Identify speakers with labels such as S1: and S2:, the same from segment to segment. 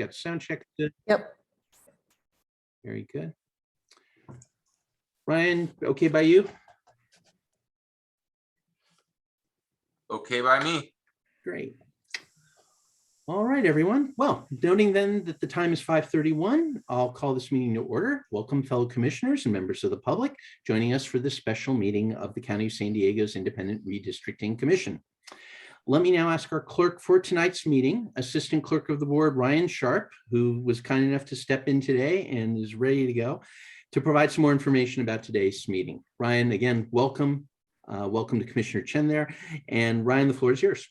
S1: got sound check.
S2: Yep.
S1: Very good. Ryan, okay by you?
S3: Okay by me.
S1: Great. All right, everyone. Well, noting then that the time is 5:31, I'll call this meeting to order. Welcome, fellow commissioners and members of the public joining us for this special meeting of the County of San Diego's Independent Redistricting Commission. Let me now ask our clerk for tonight's meeting, Assistant Clerk of the Board, Ryan Sharp, who was kind enough to step in today and is ready to go, to provide some more information about today's meeting. Ryan, again, welcome. Welcome to Commissioner Chen there. And Ryan, the floor is yours.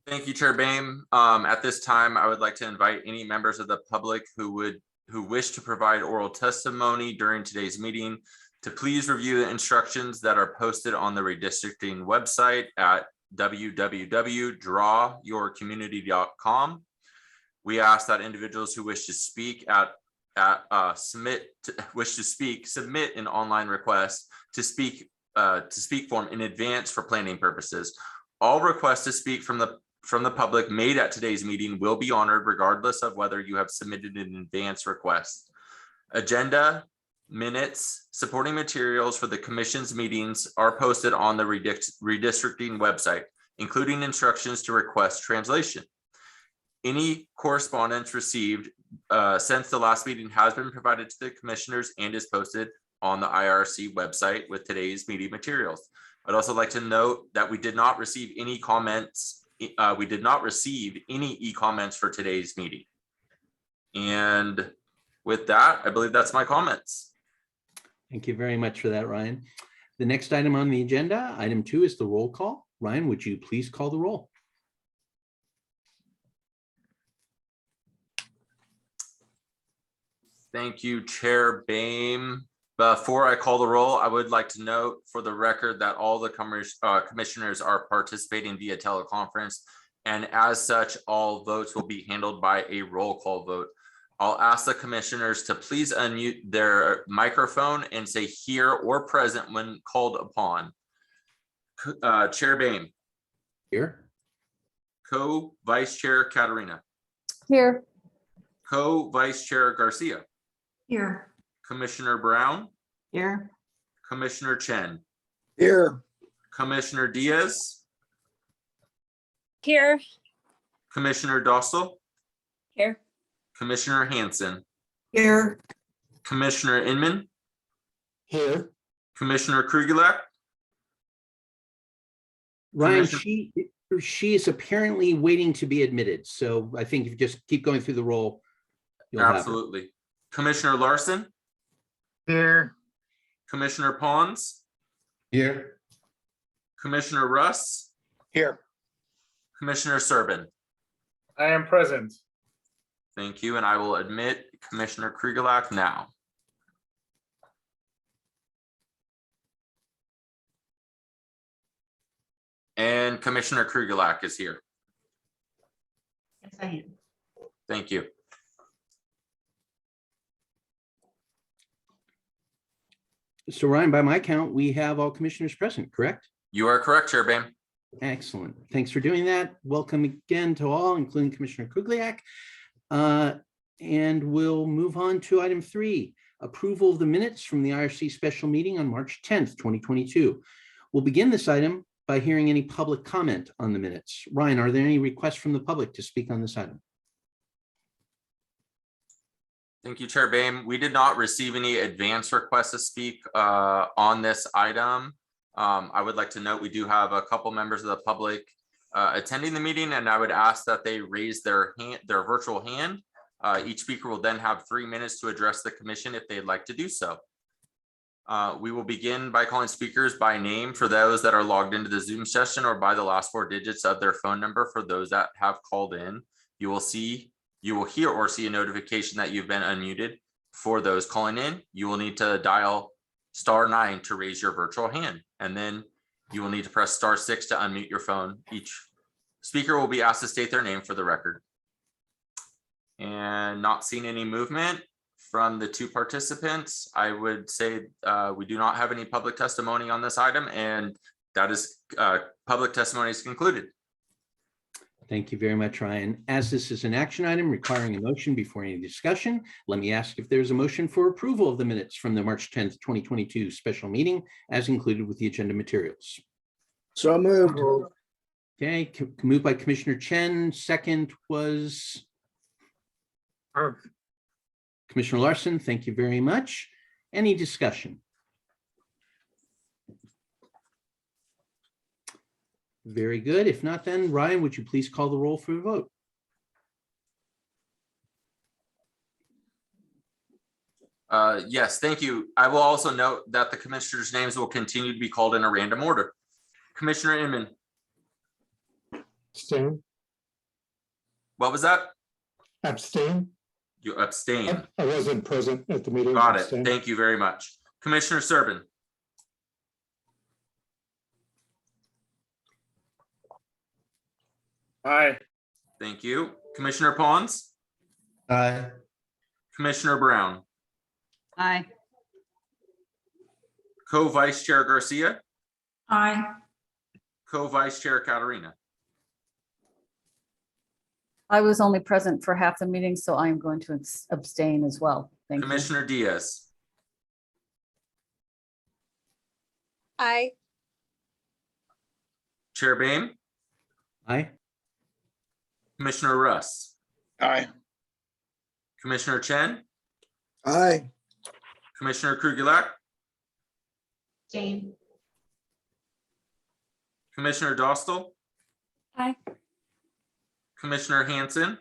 S3: Thank you, Chair Boehm. At this time, I would like to invite any members of the public who wish to provide oral testimony during today's meeting to please review the instructions that are posted on the redistricting website at www.drawyourcommunity.com. We ask that individuals who wish to speak submit an online request to speak form in advance for planning purposes. All requests to speak from the public made at today's meeting will be honored regardless of whether you have submitted an advance request. Agenda, minutes, supporting materials for the commission's meetings are posted on the redistricting website, including instructions to request translation. Any correspondence received since the last meeting has been provided to the commissioners and is posted on the IRC website with today's meeting materials. I'd also like to note that we did not receive any comments. We did not receive any e-comments for today's meeting. And with that, I believe that's my comments.
S1: Thank you very much for that, Ryan. The next item on the agenda, item 2, is the roll call. Ryan, would you please call the roll?
S3: Thank you, Chair Boehm. Before I call the roll, I would like to note for the record that all the commissioners are participating via teleconference, and as such, all votes will be handled by a roll call vote. I'll ask the commissioners to please unmute their microphone and say here or present when called upon. Chair Boehm.
S1: Here.
S3: Co-Vice Chair Katarina.
S2: Here.
S3: Co-Vice Chair Garcia.
S2: Here.
S3: Commissioner Brown.
S2: Here.
S3: Commissioner Chen.
S4: Here.
S3: Commissioner Diaz.
S5: Here.
S3: Commissioner Dostal.
S5: Here.
S3: Commissioner Hanson.
S2: Here.
S3: Commissioner Inman.
S4: Here.
S3: Commissioner Krugulak.
S1: Ryan, she is apparently waiting to be admitted. So I think if you just keep going through the roll, you'll have her.
S3: Absolutely. Commissioner Larson.
S4: Here.
S3: Commissioner Pons.
S4: Here.
S3: Commissioner Russ.
S4: Here.
S3: Commissioner Servin.
S4: I am present.
S3: Thank you. And I will admit Commissioner Krugulak now. And Commissioner Krugulak is here.
S2: Yes, I am.
S3: Thank you.
S1: So Ryan, by my count, we have all commissioners present, correct?
S3: You are correct, Chair Boehm.
S1: Excellent. Thanks for doing that. Welcome again to all, including Commissioner Krugulak. And we'll move on to item 3, approval of the minutes from the IRC special meeting on March 10th, 2022. We'll begin this item by hearing any public comment on the minutes. Ryan, are there any requests from the public to speak on this item?
S3: Thank you, Chair Boehm. We did not receive any advance requests to speak on this item. I would like to note we do have a couple members of the public attending the meeting, and I would ask that they raise their virtual hand. Each speaker will then have 3 minutes to address the commission if they'd like to do so. We will begin by calling speakers by name for those that are logged into the Zoom session, or by the last 4 digits of their phone number for those that have called in. You will hear or see a notification that you've been unmuted. For those calling in, you will need to dial *9 to raise your virtual hand, and then you will need to press *6 to unmute your phone. Each speaker will be asked to state their name for the record. And not seeing any movement from the 2 participants, I would say we do not have any public testimony on this item, and that is public testimony is concluded.
S1: Thank you very much, Ryan. As this is an action item requiring a motion before any discussion, let me ask if there's a motion for approval of the minutes from the March 10th, 2022 special meeting as included with the agenda materials.
S4: So moved.
S1: Okay, moved by Commissioner Chen. Second was Commissioner Larson. Thank you very much. Any discussion? Very good. If not, then Ryan, would you please call the roll for the vote?
S3: Yes, thank you. I will also note that the commissioners' names will continue to be called in a random order. Commissioner Inman,
S4: Abstain.
S3: what was that?
S4: Abstain.
S3: You abstain.
S4: I wasn't present at the meeting.
S3: Got it.
S4: Abstain.
S3: Thank you very much. Commissioner Servin,
S4: Aye.
S3: thank you. Commissioner Pons,
S4: Aye.
S3: Commissioner Brown,
S2: Aye.
S3: Co-Vice Chair Garcia,
S2: Aye.
S3: Co-Vice Chair Katarina.
S5: I was only present for half the meeting, so I am going to abstain as well. Thank you.
S3: Commissioner Diaz,
S6: Aye.
S3: Chair Bame,
S1: Aye.
S3: Commissioner Russ,
S4: Aye.
S3: Commissioner Chen,
S4: Aye.
S3: Commissioner Krugulak,
S2: Jane.
S3: Commissioner Dostal,
S6: Aye.
S3: Commissioner Hanson,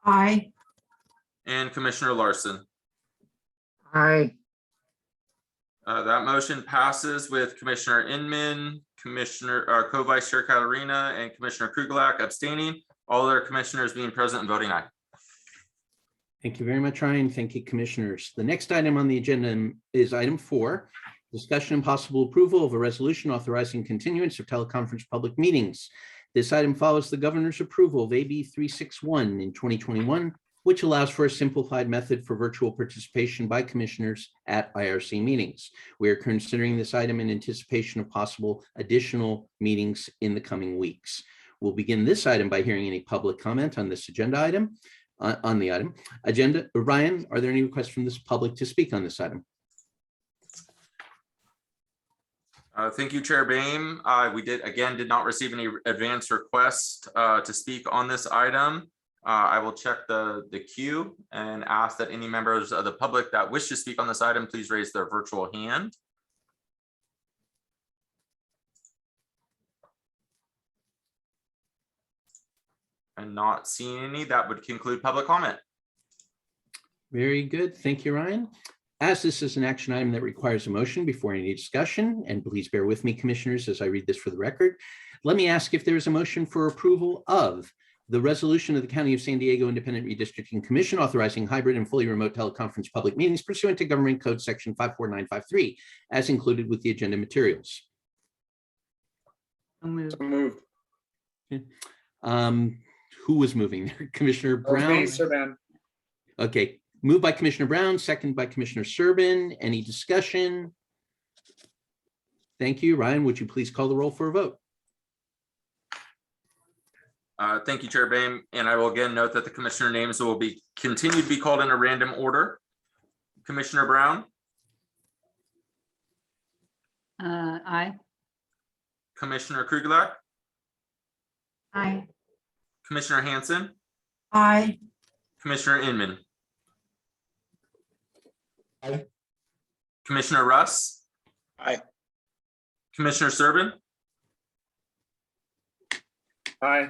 S2: Aye.
S3: and Commissioner Larson.
S4: Aye.
S3: That motion passes with Commissioner Inman, Co-Vice Chair Katarina, and Commissioner Krugulak abstaining. All other commissioners being present and voting aye.
S1: Thank you very much, Ryan. Thank you, commissioners. The next item on the agenda is item 4, discussion and possible approval of a resolution authorizing continuance of teleconference public meetings. This item follows the governor's approval of AB 361 in 2021, which allows for a simplified method for virtual participation by commissioners at IRC meetings. We are considering this item in anticipation of possible additional meetings in the coming weeks. We'll begin this item by hearing any public comment on this agenda item. Ryan, are there any requests from this public to speak on this item?
S3: Thank you, Chair Bame. We did not receive any advance requests to speak on this item. I will check the queue and ask that any members of the public that wish to speak on this item, please raise their virtual hand. And not seeing any, that would conclude public comment.
S1: Very good. Thank you, Ryan. As this is an action item that requires a motion before any discussion, and please bear with me, commissioners, as I read this for the record, let me ask if there is a motion for approval of the resolution of the County of San Diego Independent Redistricting Commission authorizing hybrid and fully remote teleconference public meetings pursuant to Government Code Section 54953, as included with the agenda materials.
S4: Moved.
S1: Who was moving there? Commissioner Brown? Okay, moved by Commissioner Brown, second by Commissioner Servin. Any discussion? Thank you. Ryan, would you please call the roll for a vote?
S3: Thank you, Chair Bame. And I will again note that the commissioner names will be continued to be called in a random order. Commissioner Brown,
S5: Aye.
S3: Commissioner Krugulak,
S2: Aye.
S3: Commissioner Hanson,
S2: Aye.
S3: Commissioner Inman.
S4: Aye.
S3: Commissioner Russ.
S4: Aye.
S3: Commissioner Servin,
S4: Aye.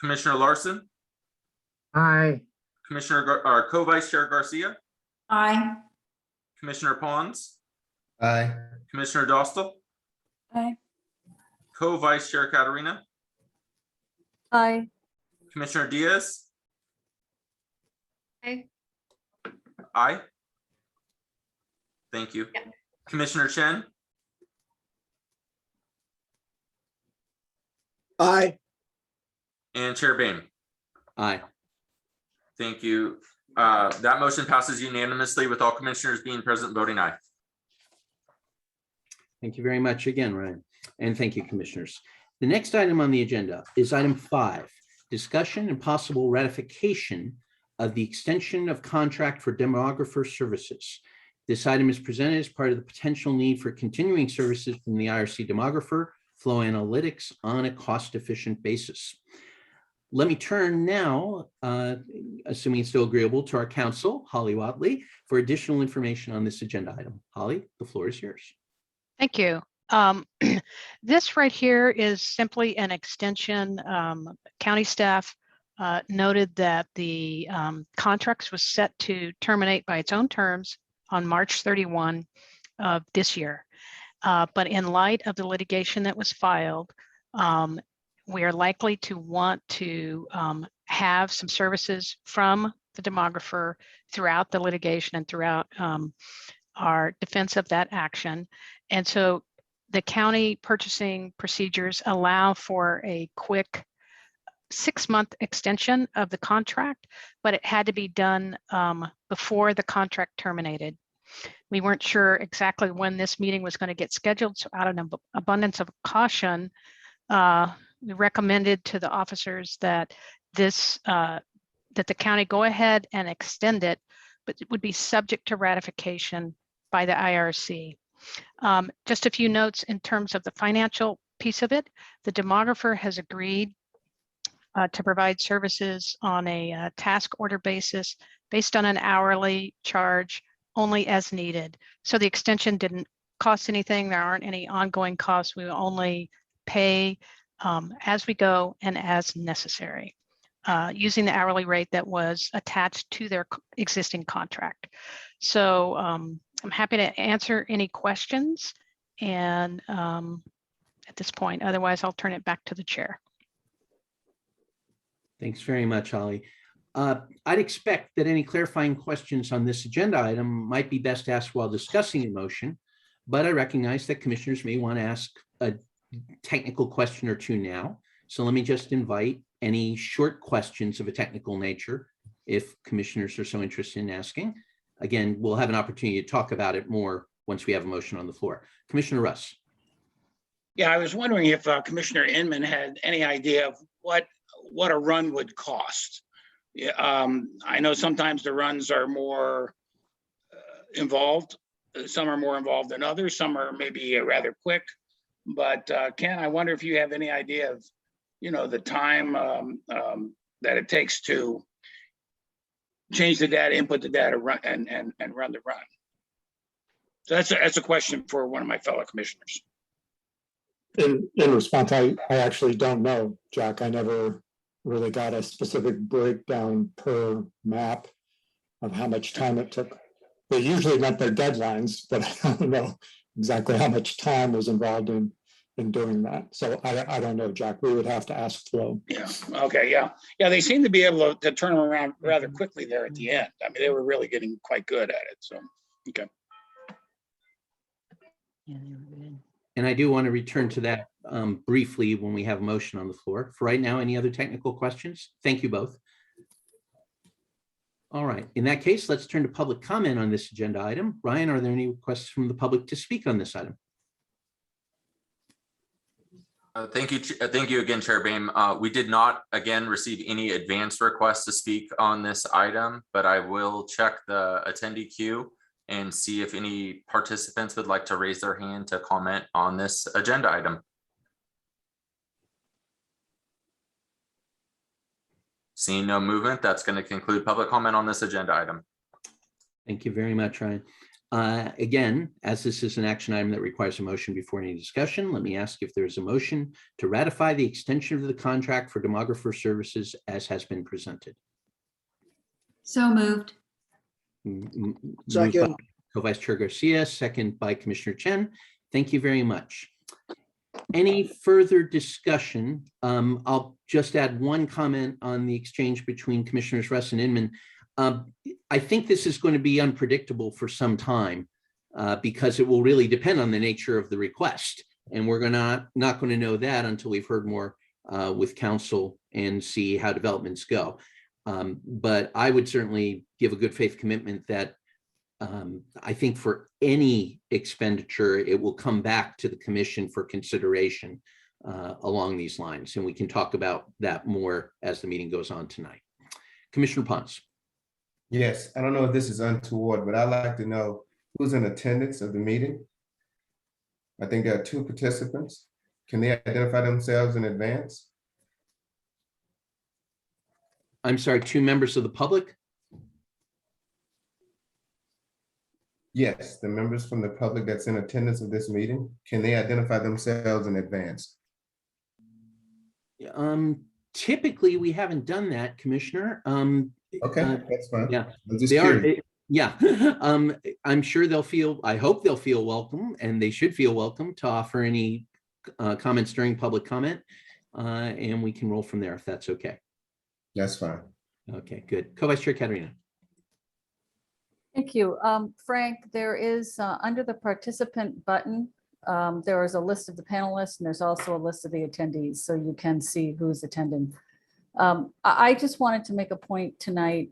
S3: Commissioner Larson,
S4: Aye.
S3: Co-Vice Chair Garcia,
S2: Aye.
S3: Commissioner Pons,
S4: Aye.
S3: Commissioner Dostal,
S6: Aye.
S3: Co-Vice Chair Katarina,
S5: Aye.
S3: Commissioner Diaz.
S6: Aye.
S3: Aye. Thank you.
S6: Yeah.
S3: Commissioner Chen,
S4: Aye.
S3: and Chair Bame.
S1: Aye.
S3: Thank you. That motion passes unanimously with all commissioners being present voting aye.
S1: Thank you very much again, Ryan. And thank you, commissioners. The next item on the agenda is item 5, discussion and possible ratification of the extension of contract for demographer services. This item is presented as part of the potential need for continuing services from the IRC demographer flow analytics on a cost-efficient basis. Let me turn now, assuming it's still agreeable, to our counsel, Holly Watley, for additional information on this agenda item. Holly, the floor is yours.
S7: Thank you. This right here is simply an extension. County staff noted that the contracts was set to terminate by its own terms on March 31 of this year. But in light of the litigation that was filed, we are likely to want to have some services from the demographer throughout the litigation and throughout our defense of that action. And so the county purchasing procedures allow for a quick 6-month extension of the contract, but it had to be done before the contract terminated. We weren't sure exactly when this meeting was going to get scheduled, so out of an abundance of caution, we recommended to the officers that that the county go ahead and extend it, but it would be subject to ratification by the IRC. Just a few notes in terms of the financial piece of it. The demographer has agreed to provide services on a task order basis based on an hourly charge only as needed. So the extension didn't cost anything. There aren't any ongoing costs. We will only pay as we go and as necessary, using the hourly rate that was attached to their existing contract. So I'm happy to answer any questions and at this point, otherwise I'll turn it back to the chair.
S1: Thanks very much, Holly. I'd expect that any clarifying questions on this agenda item might be best asked while discussing a motion, but I recognize that commissioners may want to ask a technical question or two now. So let me just invite any short questions of a technical nature if commissioners are so interested in asking. Again, we'll have an opportunity to talk about it more once we have a motion on the floor. Commissioner Russ.
S4: Yeah, I was wondering if Commissioner Inman had any idea of what a run would cost. I know sometimes the runs are more involved. Some are more involved than others. Some are maybe rather quick. But Ken, I wonder if you have any idea of, the time that it takes to change the data, input the data, run and run the run. So that's a question for one of my fellow commissioners.
S8: In response, I actually don't know, Jack. I never really got a specific breakdown per map of how much time it took. They usually met their deadlines, but I don't know exactly how much time was involved in doing that. So I don't know, Jack. We would have to ask Flo.
S4: Yeah. Okay. Yeah. Yeah. They seem to be able to turn them around rather quickly there at the end. I mean, they were really getting quite good at it. So, okay.
S1: And I do want to return to that briefly when we have a motion on the floor. For right now, any other technical questions? Thank you both. All right. In that case, let's turn to public comment on this agenda item. Ryan, are there any requests from the public to speak on this item?
S3: Thank you again, Chair Boehm. We did not, again, receive any advance requests to speak on this item, but I will check the attendee queue and see if any participants would like to raise their hand to comment on this agenda item. Seeing no movement, that's going to conclude public comment on this agenda item.
S1: Thank you very much, Ryan. Again, as this is an action item that requires a motion before any discussion, let me ask if there is a motion to ratify the extension of the contract for demographer services as has been presented.
S2: So moved.
S4: Second.
S1: Co-Vice Chair Garcia, second by Commissioner Chen. Thank you very much. Any further discussion? I'll just add one comment on the exchange between Commissioners Russ and Inman. I think this is going to be unpredictable for some time because it will really depend on the nature of the request. And we're not going to know that until we've heard more with council and see how developments go. But I would certainly give a good faith commitment that I think for any expenditure, it will come back to the commission for consideration along these lines. And we can talk about that more as the meeting goes on tonight. Commissioner Ponce.
S9: Yes, I don't know if this is untoward, but I'd like to know who's in attendance of the meeting. I think there are 2 participants. Can they identify themselves in advance?
S1: I'm sorry, 2 members of the public?
S9: Yes, the members from the public that's in attendance of this meeting, can they identify themselves in advance?
S1: Typically, we haven't done that, Commissioner.
S9: Okay, that's fine.
S1: Yeah,
S9: I'm just
S1: they are.
S9: curious.
S1: Yeah, I'm sure I hope they'll feel welcome, and they should feel welcome to offer any comments during public comment, and we can roll from there if that's okay.
S9: That's fine.
S1: Okay, good. Co-Vice Chair Katerina.
S5: Thank you. Frank, there is under the participant button, there is a list of the panelists and there's also a list of the attendees, so you can see who's attending. I just wanted to make a point tonight.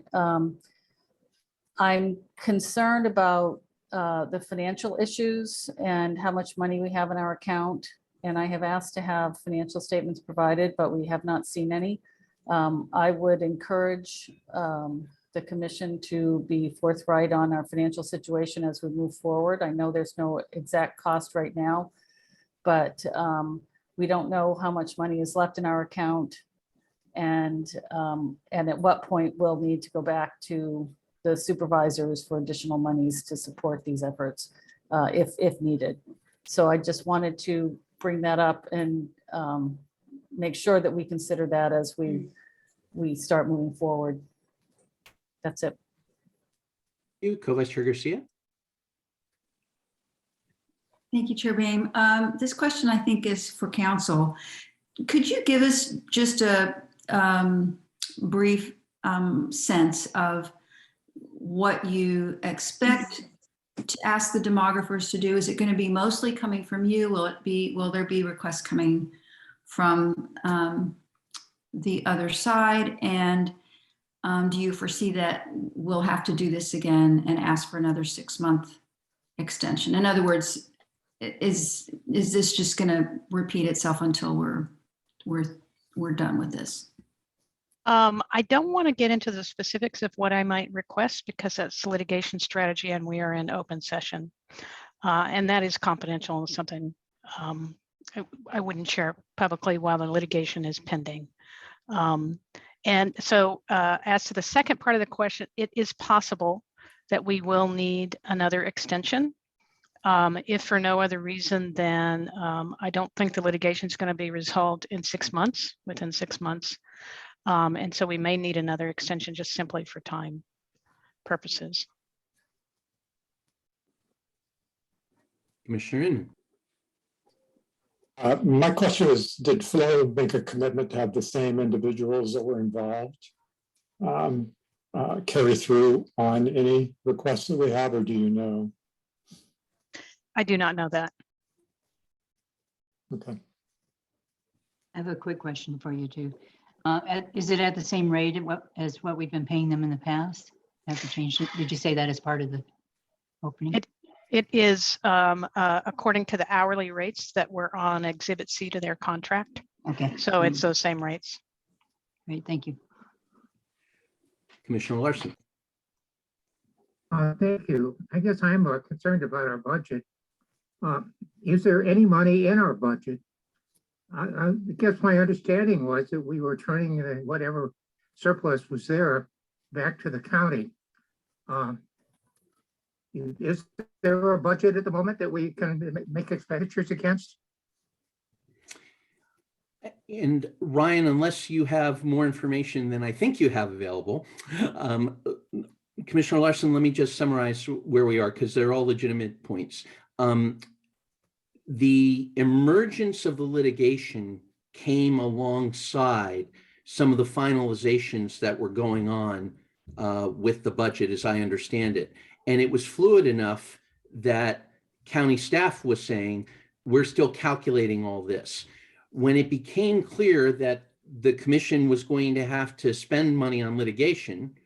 S5: I'm concerned about the financial issues and how much money we have in our account. And I have asked to have financial statements provided, but we have not seen any. I would encourage the commission to be forthright on our financial situation as we move forward. I know there's no exact cost right now, but we don't know how much money is left in our account and at what point we'll need to go back to the supervisors for additional monies to support these efforts if needed. So I just wanted to bring that up and make sure that we consider that as we start moving forward. That's it.
S1: You, Co-Vice Chair Garcia.
S2: Thank you, Chair Boehm. This question, I think, is for council. Could you give us just a brief sense of what you expect to ask the demographers to do? Is it going to be mostly coming from you? Will there be requests coming from the other side? And do you foresee that we'll have to do this again and ask for another 6-month extension? In other words, is this just going to repeat itself until we're done with this?
S7: I don't want to get into the specifics of what I might request because that's litigation strategy and we are in open session. And that is confidential and something I wouldn't share publicly while the litigation is pending. And so as to the second part of the question, it is possible that we will need another extension. If for no other reason, then I don't think the litigation is going to be resolved in 6 months, within 6 months. And so we may need another extension just simply for time purposes.
S1: Commissioner Inman.
S8: My question is, did Flo make a commitment to have the same individuals that were involved carry through on any requests that we have, or do you know?
S7: I do not know that.
S8: Okay.
S10: I have a quick question for you too. Is it at the same rate as what we've been paying them in the past? Have to change it? Did you say that as part of the opening?
S7: It is according to the hourly rates that were on Exhibit C to their contract.
S10: Okay.
S7: So it's those same rates.
S10: Great, thank you.
S1: Commissioner Larson.
S11: Thank you. I guess I'm concerned about our budget. Is there any money in our budget? I guess my understanding was that we were turning whatever surplus was there back to the county. Is there a budget at the moment that we can make expenditures against?
S1: And Ryan, unless you have more information than I think you have available, Commissioner Larson, let me just summarize where we are because they're all legitimate points. The emergence of the litigation came alongside some of the finalizations that were going on with the budget, as I understand it. And it was fluid enough that county staff was saying, we're still calculating all this. When it became clear that the commission was going to have to spend money on litigation,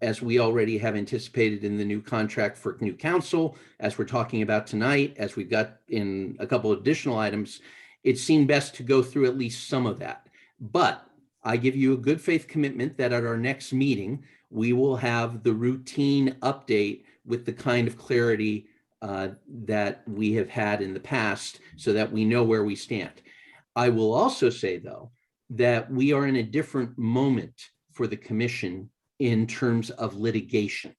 S1: as we already have anticipated in the new contract for new counsel, as we're talking about tonight, as we've got in a couple of additional items, it seemed best to go through at least some of that. But I give you a good faith commitment that at our next meeting, we will have the routine update with the kind of clarity that we have had in the past so that we know where we stand. I will also say, though, that we are in a different moment for the commission in terms of litigation.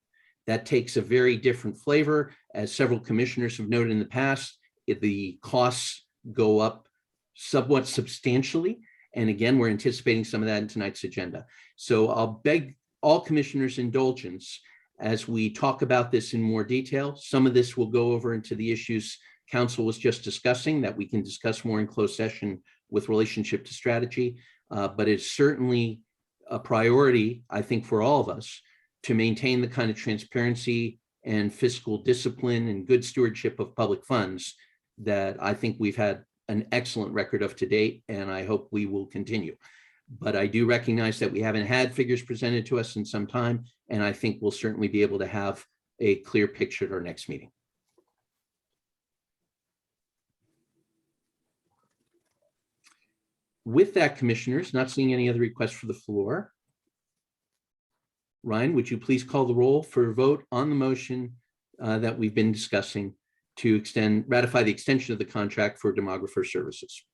S1: That takes a very different flavor. As several commissioners have noted in the past, the costs go up somewhat substantially. And again, we're anticipating some of that in tonight's agenda. So I'll beg all commissioners' indulgence as we talk about this in more detail. Some of this will go over into the issues council was just discussing that we can discuss more in closed session with relationship to strategy. But it's certainly a priority, I think, for all of us to maintain the kind of transparency and fiscal discipline and good stewardship of public funds that I think we've had an excellent record of to date, and I hope we will continue. But I do recognize that we haven't had figures presented to us in some time, and I think we'll certainly be able to have a clear picture at our next meeting. With that, commissioners, not seeing any other requests for the floor. Ryan, would you please call the roll for a vote on the motion that we've been discussing to ratify the extension of the contract for demographer services?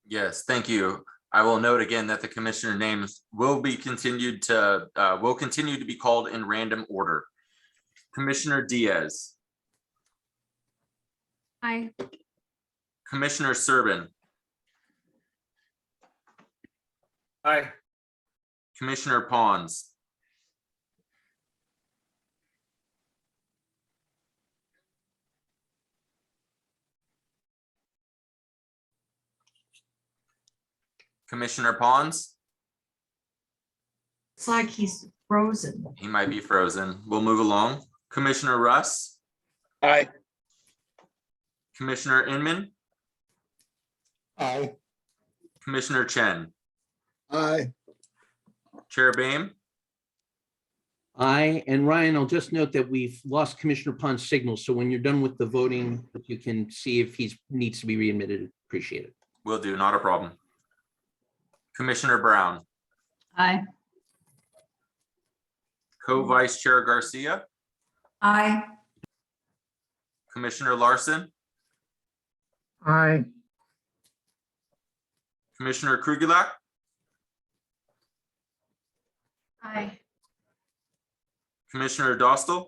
S3: Yes, thank you. I will note again that the commissioner names will continue to be called in random order. Commissioner Diaz.
S6: Aye.
S3: Commissioner Servin.
S9: Aye.
S3: Commissioner Pons. Commissioner Pons.
S2: It's like he's frozen.
S3: He might be frozen. We'll move along. Commissioner Russ.
S4: Aye.
S3: Commissioner Inman.
S8: Aye.
S3: Commissioner Chen.
S9: Aye.
S3: Chair Boehm.
S1: Aye, and Ryan, I'll just note that we've lost Commissioner Pond's signal, so when you're done with the voting, if you can see if he needs to be readmitted, appreciate it.
S3: Will do, not a problem. Commissioner Brown.
S10: Aye.
S3: Co-Vice Chair Garcia.
S2: Aye.
S3: Commissioner Larson.
S11: Aye.
S3: Commissioner Krugulak.
S6: Aye.
S3: Commissioner Dostal.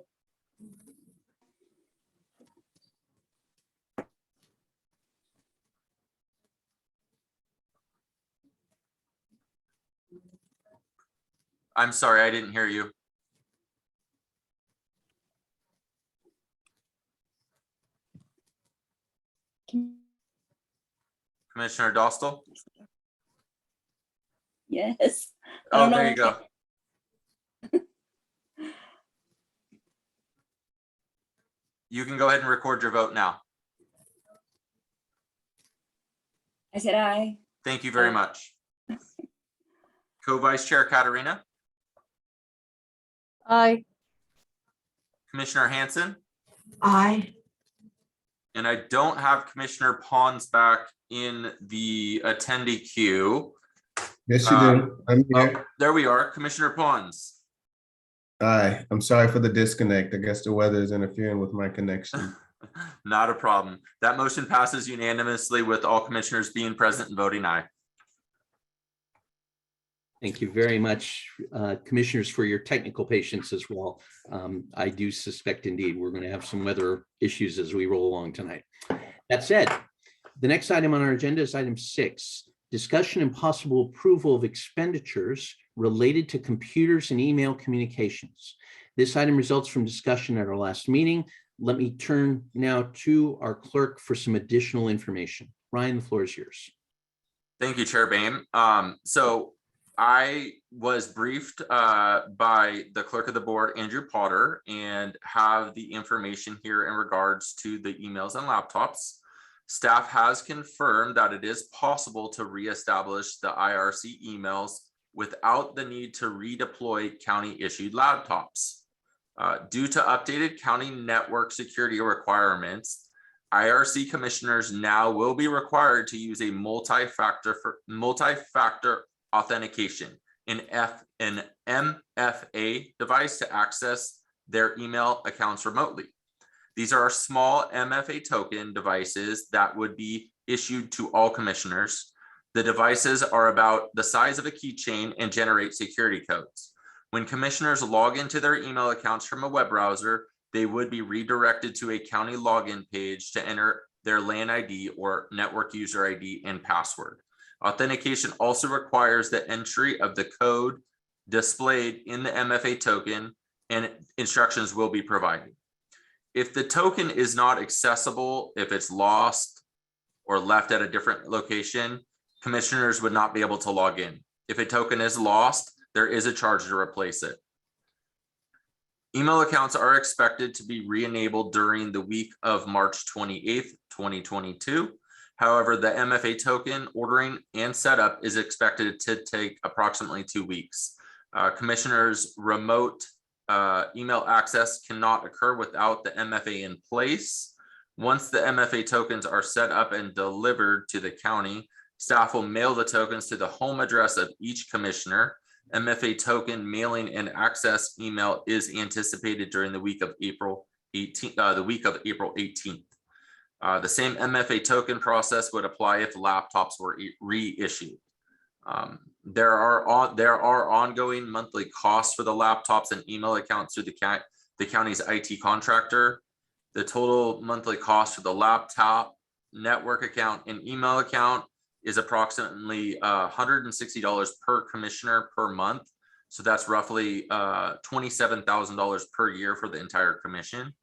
S3: I'm sorry, I didn't hear you. Commissioner Dostal.
S6: Yes.
S3: Oh, there you go. You can go ahead and record your vote now.
S6: I said aye.
S3: Thank you very much. Co-Vice Chair Katarina.
S5: Aye.
S3: Commissioner Hanson.
S2: Aye.
S3: And I don't have Commissioner Pons back in the attendee queue.
S9: Yes, you do. I'm
S3: Oh,
S9: here.
S3: there we are. Commissioner Pons.
S9: Aye. I'm sorry for the disconnect. I guess the weather is interfering with my connection.
S3: Not a problem. That motion passes unanimously with all commissioners being present and voting aye.
S1: Thank you very much, commissioners, for your technical patience as well. I do suspect indeed we're going to have some weather issues as we roll along tonight. That said, the next item on our agenda is item 6, discussion and possible approval of expenditures related to computers and email communications. This item results from discussion at our last meeting. Let me turn now to our clerk for some additional information. Ryan, the floor is yours.
S3: Thank you, Chair Boehm. So I was briefed by the clerk of the board, Andrew Potter, and have the information here in regards to the emails and laptops. Staff has confirmed that it is possible to reestablish the IRC emails without the need to redeploy county issued laptops. Due to updated county network security requirements, IRC commissioners now will be required to use a multi-factor authentication, an MFA device to access their email accounts remotely. These are small MFA token devices that would be issued to all commissioners. The devices are about the size of a keychain and generate security codes. When commissioners log into their email accounts from a web browser, they would be redirected to a county login page to enter their LAN ID or network user ID and password. Authentication also requires the entry of the code displayed in the MFA token, and instructions will be provided. If the token is not accessible, if it's lost or left at a different location, commissioners would not be able to log in. If a token is lost, there is a charge to replace it. Email accounts are expected to be re-enabled during the week of March 28th, 2022. However, the MFA token ordering and setup is expected to take approximately 2 weeks. Commissioners' remote email access cannot occur without the MFA in place. Once the MFA tokens are set up and delivered to the county, staff will mail the tokens to the home address of each commissioner. MFA token mailing and access email is anticipated during the week of April 18th. The same MFA token process would apply if laptops were reissued. There are ongoing monthly costs for the laptops and email accounts through the county's IT contractor. The total monthly cost for the laptop, network account, and email account is approximately $160 per commissioner per month. So that's roughly $27,000 per year for the entire commission.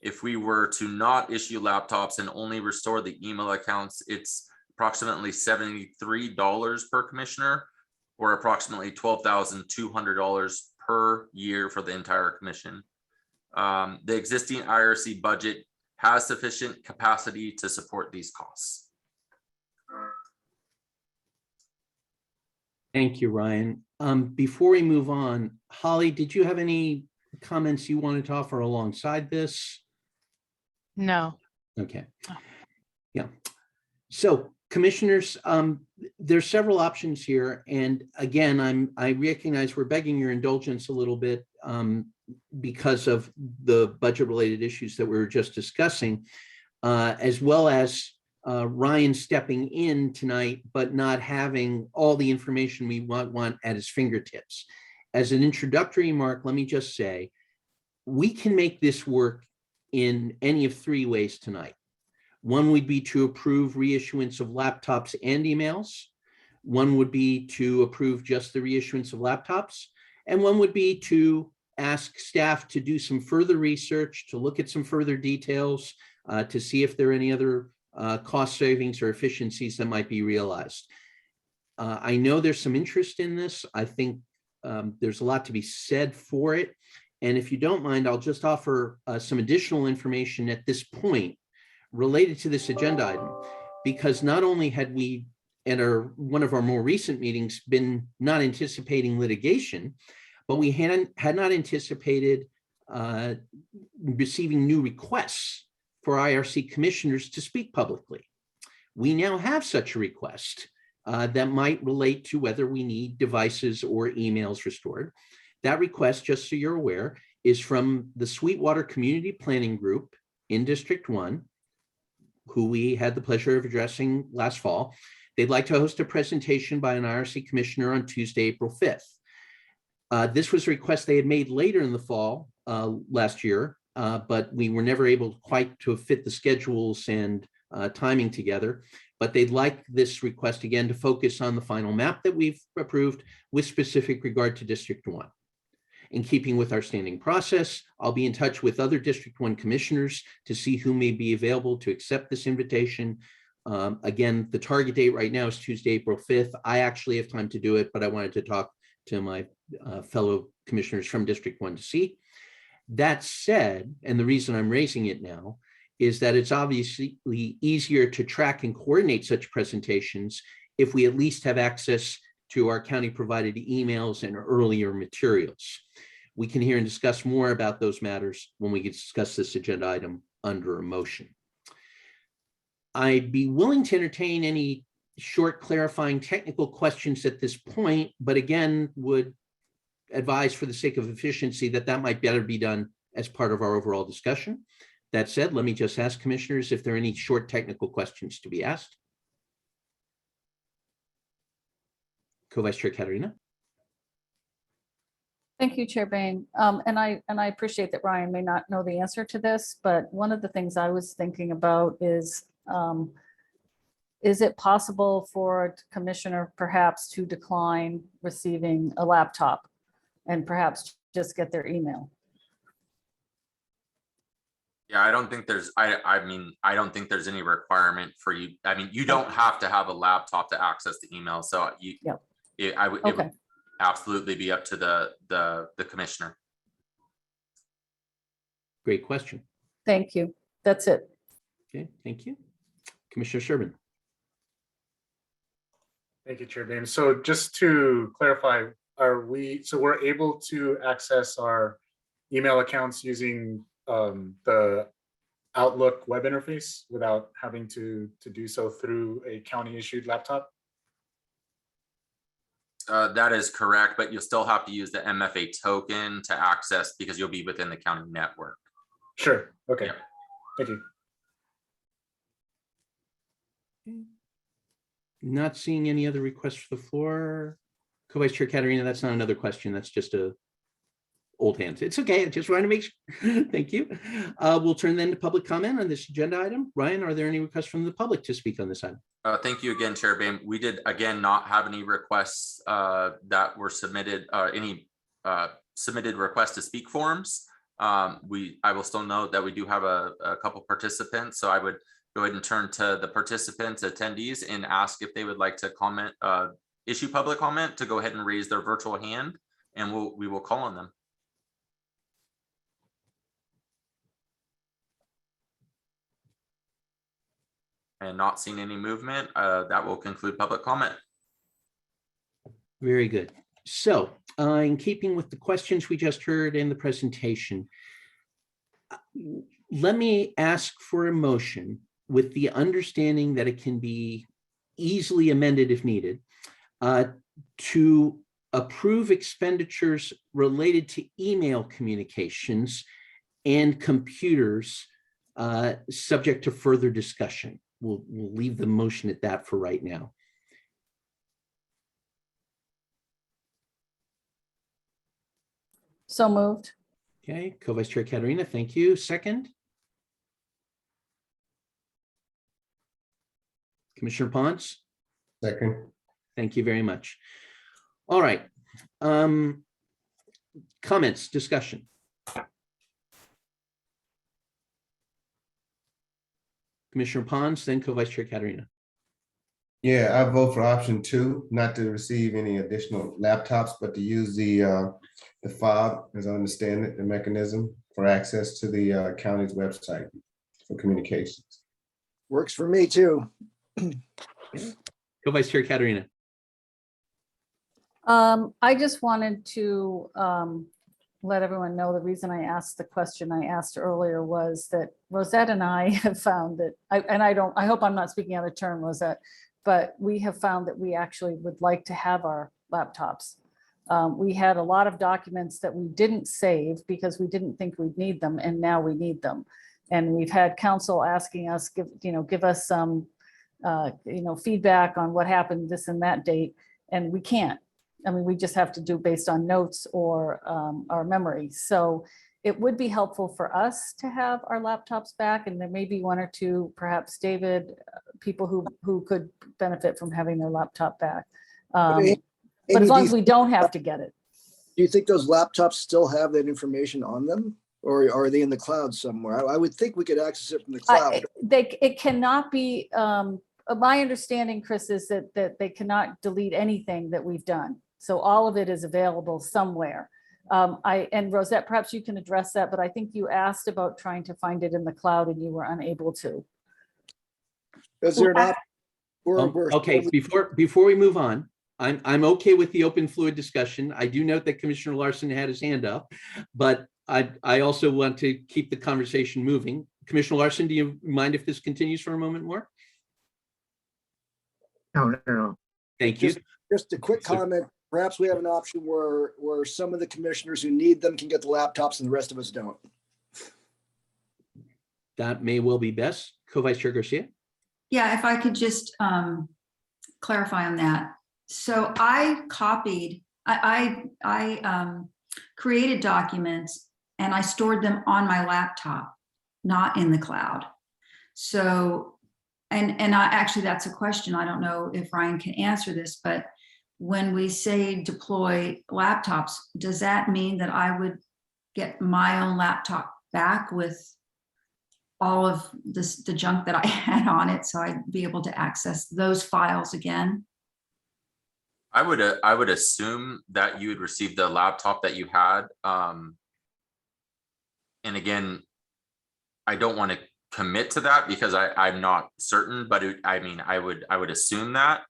S3: If we were to not issue laptops and only restore the email accounts, it's approximately $73 per commissioner, or approximately $12,200 per year for the entire commission. The existing IRC budget has sufficient capacity to support these costs.
S1: Thank you, Ryan. Before we move on, Holly, did you have any comments you wanted to offer alongside this?
S7: No.
S1: Okay. Yeah. So commissioners, there's several options here. And again, I recognize we're begging your indulgence a little bit because of the budget related issues that we were just discussing, as well as Ryan stepping in tonight, but not having all the information we want at his fingertips. As an introductory remark, let me just say, we can make this work in any of 3 ways tonight. One would be to approve reissuance of laptops and emails. One would be to approve just the reissuance of laptops. And one would be to ask staff to do some further research, to look at some further details, to see if there are any other cost savings or efficiencies that might be realized. I know there's some interest in this. I think there's a lot to be said for it. And if you don't mind, I'll just offer some additional information at this point related to this agenda item, because not only had we at one of our more recent meetings been not anticipating litigation, but we had not anticipated receiving new requests for IRC commissioners to speak publicly. We now have such a request that might relate to whether we need devices or emails restored. That request, just so you're aware, is from the Sweetwater Community Planning Group in District 1, who we had the pleasure of addressing last fall. They'd like to host a presentation by an IRC commissioner on Tuesday, April 5th. This was a request they had made later in the fall last year, but we were never able quite to fit the schedules and timing together. But they'd like this request again to focus on the final map that we've approved with specific regard to District 1. In keeping with our standing process, I'll be in touch with other District 1 commissioners to see who may be available to accept this invitation. Again, the target date right now is Tuesday, April 5th. I actually have time to do it, but I wanted to talk to my fellow commissioners from District 1 to see. That said, and the reason I'm raising it now is that it's obviously easier to track and coordinate such presentations if we at least have access to our county provided emails and earlier materials. We can hear and discuss more about those matters when we discuss this agenda item under a motion. I'd be willing to entertain any short clarifying technical questions at this point, but again, would advise for the sake of efficiency that that might better be done as part of our overall discussion. That said, let me just ask commissioners if there are any short technical questions to be asked. Co-Vice Chair Katarina.
S5: Thank you, Chair Bain. And I appreciate that Ryan may not know the answer to this, but one of the things I was thinking about is it possible for a commissioner perhaps to decline receiving a laptop and perhaps just get their email?
S3: Yeah, I don't think there's, I mean, I don't think there's any requirement for you. I mean, you don't have to have a laptop to access the email. So you,
S5: Yep.
S3: it
S5: Okay.
S3: would absolutely be up to the commissioner.
S1: Great question.
S5: Thank you. That's it.
S1: Okay, thank you. Commissioner Sherman.
S12: Thank you, Chair Bain. So just to clarify, we're able to access our email accounts using the Outlook web interface without having to do so through a county issued laptop?
S3: That is correct, but you'll still have to use the MFA token to access because you'll be within the county network.
S12: Sure. Okay.
S3: Yeah.
S12: Thank you.
S1: Not seeing any other requests for the floor. Co-Vice Chair Katarina, that's not another question. That's just a old hand. It's okay. I just wanted to make sure. Thank you. We'll turn then to public comment on this agenda item. Ryan, are there any requests from the public to speak on this item?
S3: Thank you again, Chair Bain. We did again not have any requests that were submitted, any submitted requests to speak forums. I will still note that we do have a couple participants, so I would go ahead and turn to the participants, attendees, and ask if they would like to comment, issue public comment, to go ahead and raise their virtual hand, and we will call on them. And not seeing any movement, that will conclude public comment.
S1: Very good. So in keeping with the questions we just heard in the presentation, let me ask for a motion with the understanding that it can be easily amended if needed, to approve expenditures related to email communications and computers, subject to further discussion. We'll leave the motion at that for right now.
S5: So moved.
S1: Okay, Co-Vice Chair Katarina, thank you. Second? Commissioner Ponce?
S9: Second.
S1: Thank you very much. All right. Comments, discussion. Commissioner Ponce, then Co-Vice Chair Katarina.
S9: Yeah, I vote for option 2, not to receive any additional laptops, but to use the fob, as I understand it, the mechanism for access to the county's website for communications.
S13: Works for me too.
S1: Co-Vice Chair Katarina.
S5: I just wanted to let everyone know the reason I asked the question I asked earlier was that Rosette and I have found that, I hope I'm not speaking out of turn, Rosette, but we have found that we actually would like to have our laptops. We had a lot of documents that we didn't save because we didn't think we'd need them, and now we need them. And we've had council asking us, give us some, feedback on what happened this and that date, and we can't. I mean, we just have to do based on notes or our memory. So it would be helpful for us to have our laptops back, and there may be one or two, perhaps David, people who could benefit from having their laptop back. But as long as we don't have to get it.
S13: Do you think those laptops still have that information on them, or are they in the cloud somewhere? I would think we could access it from the cloud.
S5: It cannot be, my understanding, Chris, is that they cannot delete anything that we've done. So all of it is available somewhere. And Rosette, perhaps you can address that, but I think you asked about trying to find it in the cloud and you were unable to.
S13: Is there not?
S1: Okay, before we move on, I'm okay with the open fluid discussion. I do note that Commissioner Larson had his hand up, but I also want to keep the conversation moving. Commissioner Larson, do you mind if this continues for a moment more?
S11: No.
S1: Thank you.
S13: Just a quick
S1: So-
S13: comment. Perhaps we have an option where some of the commissioners who need them can get the laptops and the rest of us don't.
S1: That may well be best. Co-Vice Chair Garcia?
S2: Yeah, if I could just clarify on that. So I copied, I created documents and I stored them on my laptop, not in the cloud. So, actually that's a question. I don't know if Ryan can answer this, but when we say deploy laptops, does that mean that I would get my own laptop back with all of this, the junk that I had on it, so I'd be able to access those files again?
S3: I would assume that you would receive the laptop that you had. And again, I don't want to commit to that because I'm not certain, but I would assume that.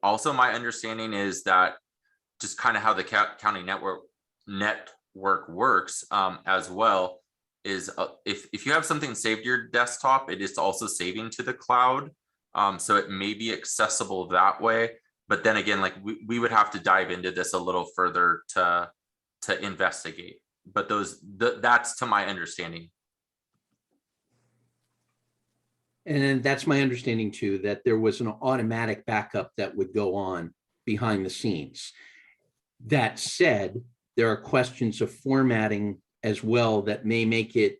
S3: Also, my understanding is that just kind of how the county network works as well is if you have something saved to your desktop, it is also saving to the cloud. So it may be accessible that way. But then again, like we would have to dive into this a little further to investigate. But that's to my understanding.
S1: And that's my understanding too, that there was an automatic backup that would go on behind the scenes. That said, there are questions of formatting as well that may make it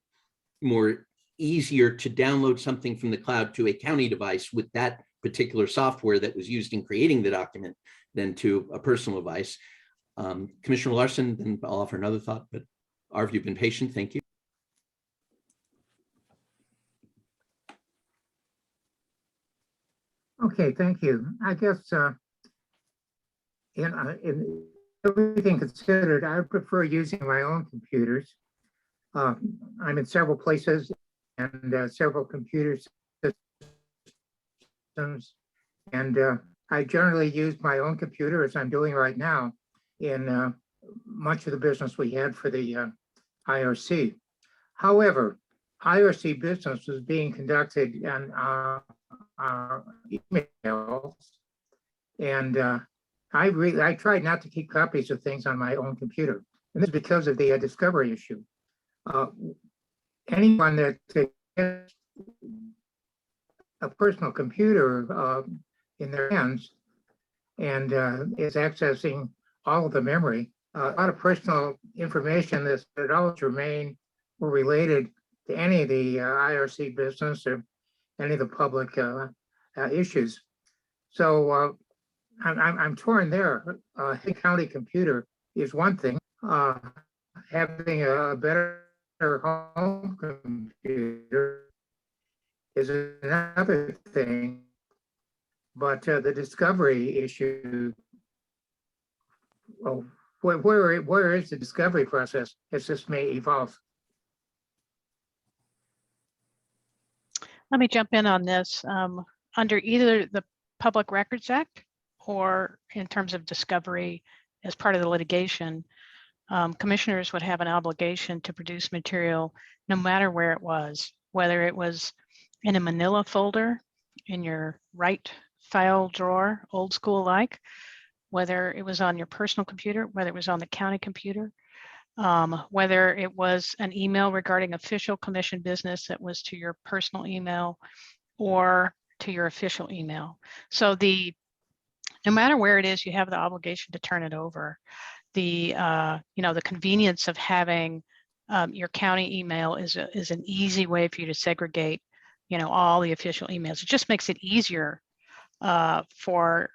S1: more easier to download something from the cloud to a county device with that particular software that was used in creating the document than to a personal device. Commissioner Larson, then I'll offer another thought, but Arv, you've been patient. Thank you.
S11: Okay, thank you. I guess in everything considered, I prefer using my own computers. I'm in several places and several computer systems, and I generally use my own computer, as I'm doing right now, in much of the business we had for the IRC. However, IRC business was being conducted on our emails, and I tried not to keep copies of things on my own computer, and this is because of the discovery issue. Anyone that gets a personal computer in their hands and is accessing all of the memory, a lot of personal information that all germane or related to any of the IRC business or any of the public issues. So I'm torn there. A county computer is one thing. Having a better home computer is another thing. But the discovery issue, well, where is the discovery process as this may evolve?
S7: Let me jump in on this. Under either the Public Records Act or in terms of discovery as part of the litigation, commissioners would have an obligation to produce material no matter where it was, whether it was in a manila folder in your right file drawer, old school like, whether it was on your personal computer, whether it was on the county computer, whether it was an email regarding official commission business that was to your personal email or to your official email. So no matter where it is, you have the obligation to turn it over. The convenience of having your county email is an easy way for you to segregate, all the official emails. It just makes it easier for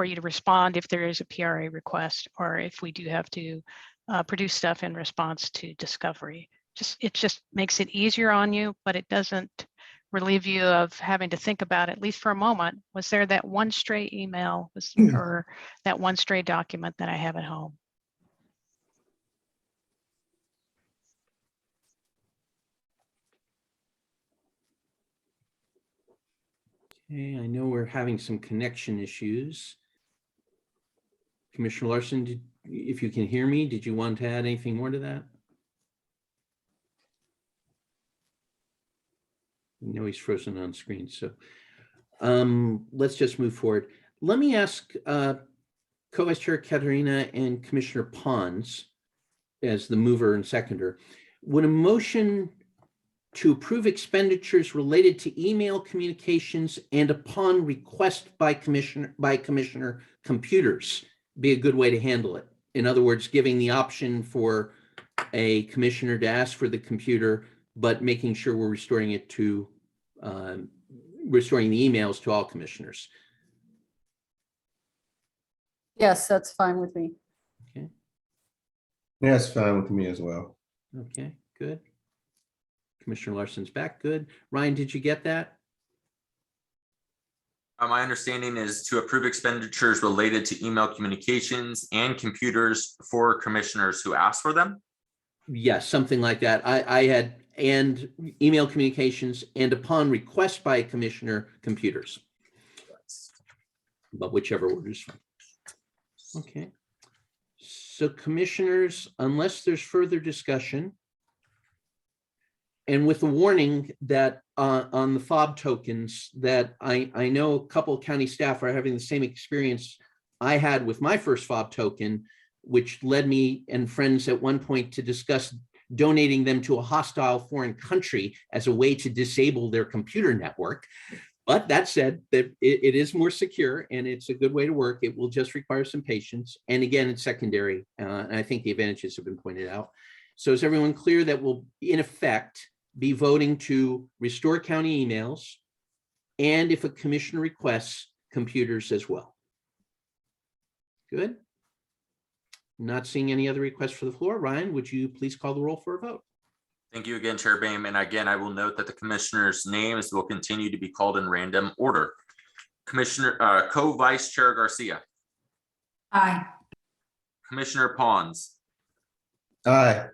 S7: you to respond if there is a PRA request or if we do have to produce stuff in response to discovery. It just makes it easier on you, but it doesn't relieve you of having to think about, at least for a moment, was there that one stray email or that one stray document that I have at home?
S1: Okay, I know we're having some connection issues. Commissioner Larson, if you can hear me, did you want to add anything more to that? I know he's frozen on screen, so Let's just move forward. Let me ask Co-Vice Chair Katerina and Commissioner Pons as the mover and seconder. Would a motion to approve expenditures related to email communications and upon request by commissioner computers be a good way to handle it? In other words, giving the option for a commissioner to ask for the computer, but making sure we're restoring it to restoring the emails to all commissioners.
S5: Yes, that's fine with me.
S1: Okay.
S9: Yeah, it's fine with me as well.
S1: Okay, good. Commissioner Larson's back. Good. Ryan, did you get that?
S3: My understanding is to approve expenditures related to email communications and computers for commissioners who ask for them.
S1: Yes, something like that. I had and email communications and upon request by a commissioner computers. But whichever order is fine. Okay. So commissioners, unless there's further discussion, and with the warning that on the fob tokens that I know a couple of county staff are having the same experience I had with my first fob token, which led me and friends at one point to discuss donating them to a hostile foreign country as a way to disable their computer network. But that said, that it is more secure and it's a good way to work. It will just require some patience. And again, it's secondary. And I think the advantages have been pointed out. So is everyone clear that we'll, in effect, be voting to restore county emails and if a commissioner requests, computers as well? Good. Not seeing any other requests for the floor. Ryan, would you please call the roll for a vote?
S3: Thank you again, Chair Boehm. And again, I will note that the commissioners' names will continue to be called in random order. Commissioner, Co-Vice Chair Garcia.
S2: Aye.
S3: Commissioner Pons.
S9: Aye.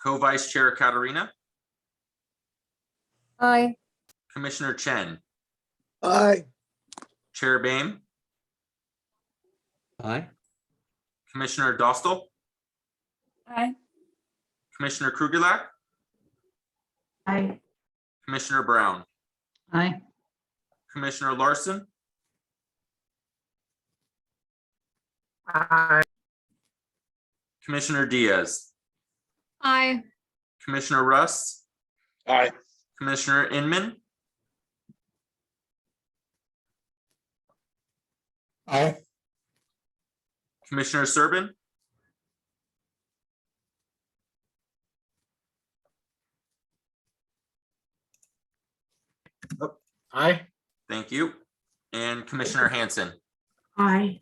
S3: Co-Vice Chair Katerina.
S5: Aye.
S3: Commissioner Chen.
S13: Aye.
S3: Chair Boehm.
S1: Aye.
S3: Commissioner Dostal.
S6: Aye.
S3: Commissioner Krugelack.
S6: Aye.
S3: Commissioner Brown.
S10: Aye.
S3: Commissioner Larson.
S11: Aye.
S3: Commissioner Diaz.
S6: Aye.
S3: Commissioner Russ.
S4: Aye.
S3: Commissioner Inman.
S8: Aye.
S3: Commissioner Servin.
S12: Aye.
S3: Thank you. And Commissioner Hanson.
S6: Aye.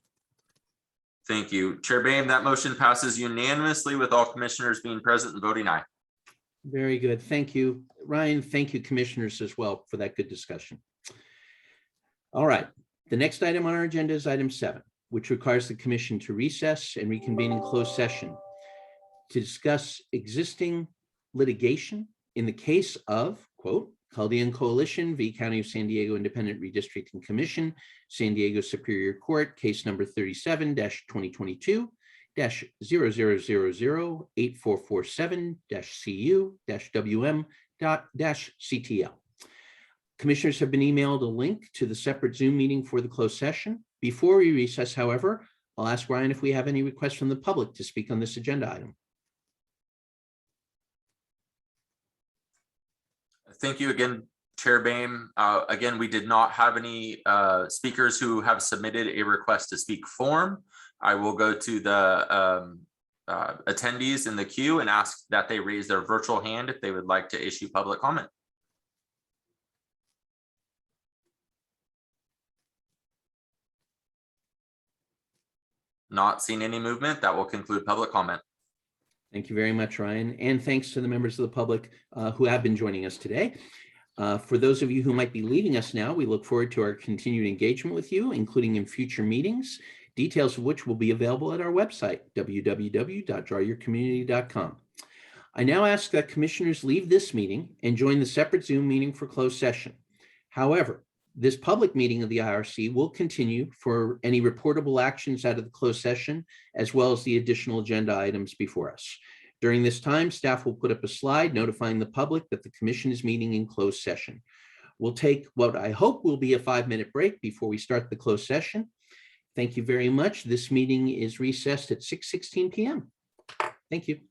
S3: Thank you. Chair Boehm, that motion passes unanimously with all commissioners being present and voting aye.
S1: Very good. Thank you, Ryan. Thank you, commissioners, as well for that good discussion. All right. The next item on our agenda is item 7, which requires the commission to recess and reconvene in closed session to discuss existing litigation in the case of, quote, Chaldean Coalition v. County of San Diego Independent Redistricting Commission, San Diego Superior Court, case number 37-2022-00084447-CU-WM.-CTL. Commissioners have been emailed a link to the separate Zoom meeting for the closed session. Before we recess, however, I'll ask Ryan if we have any requests from the public to speak on this agenda item.
S3: Thank you again, Chair Boehm. Again, we did not have any speakers who have submitted a request to speak form. I will go to the attendees in the queue and ask that they raise their virtual hand if they would like to issue public comment. Not seeing any movement, that will conclude public comment.
S1: Thank you very much, Ryan. And thanks to the members of the public who have been joining us today. For those of you who might be leaving us now, we look forward to our continued engagement with you, including in future meetings, details of which will be available at our website, www.drawyourcommunity.com. I now ask that commissioners leave this meeting and join the separate Zoom meeting for closed session. However, this public meeting of the IRC will continue for any reportable actions out of the closed session, as well as the additional agenda items before us. During this time, staff will put up a slide notifying the public that the commission is meeting in closed session. We'll take what I hope will be a 5-minute break before we start the closed session. Thank you very much. This meeting is recessed at 6:16 p.m. Thank you.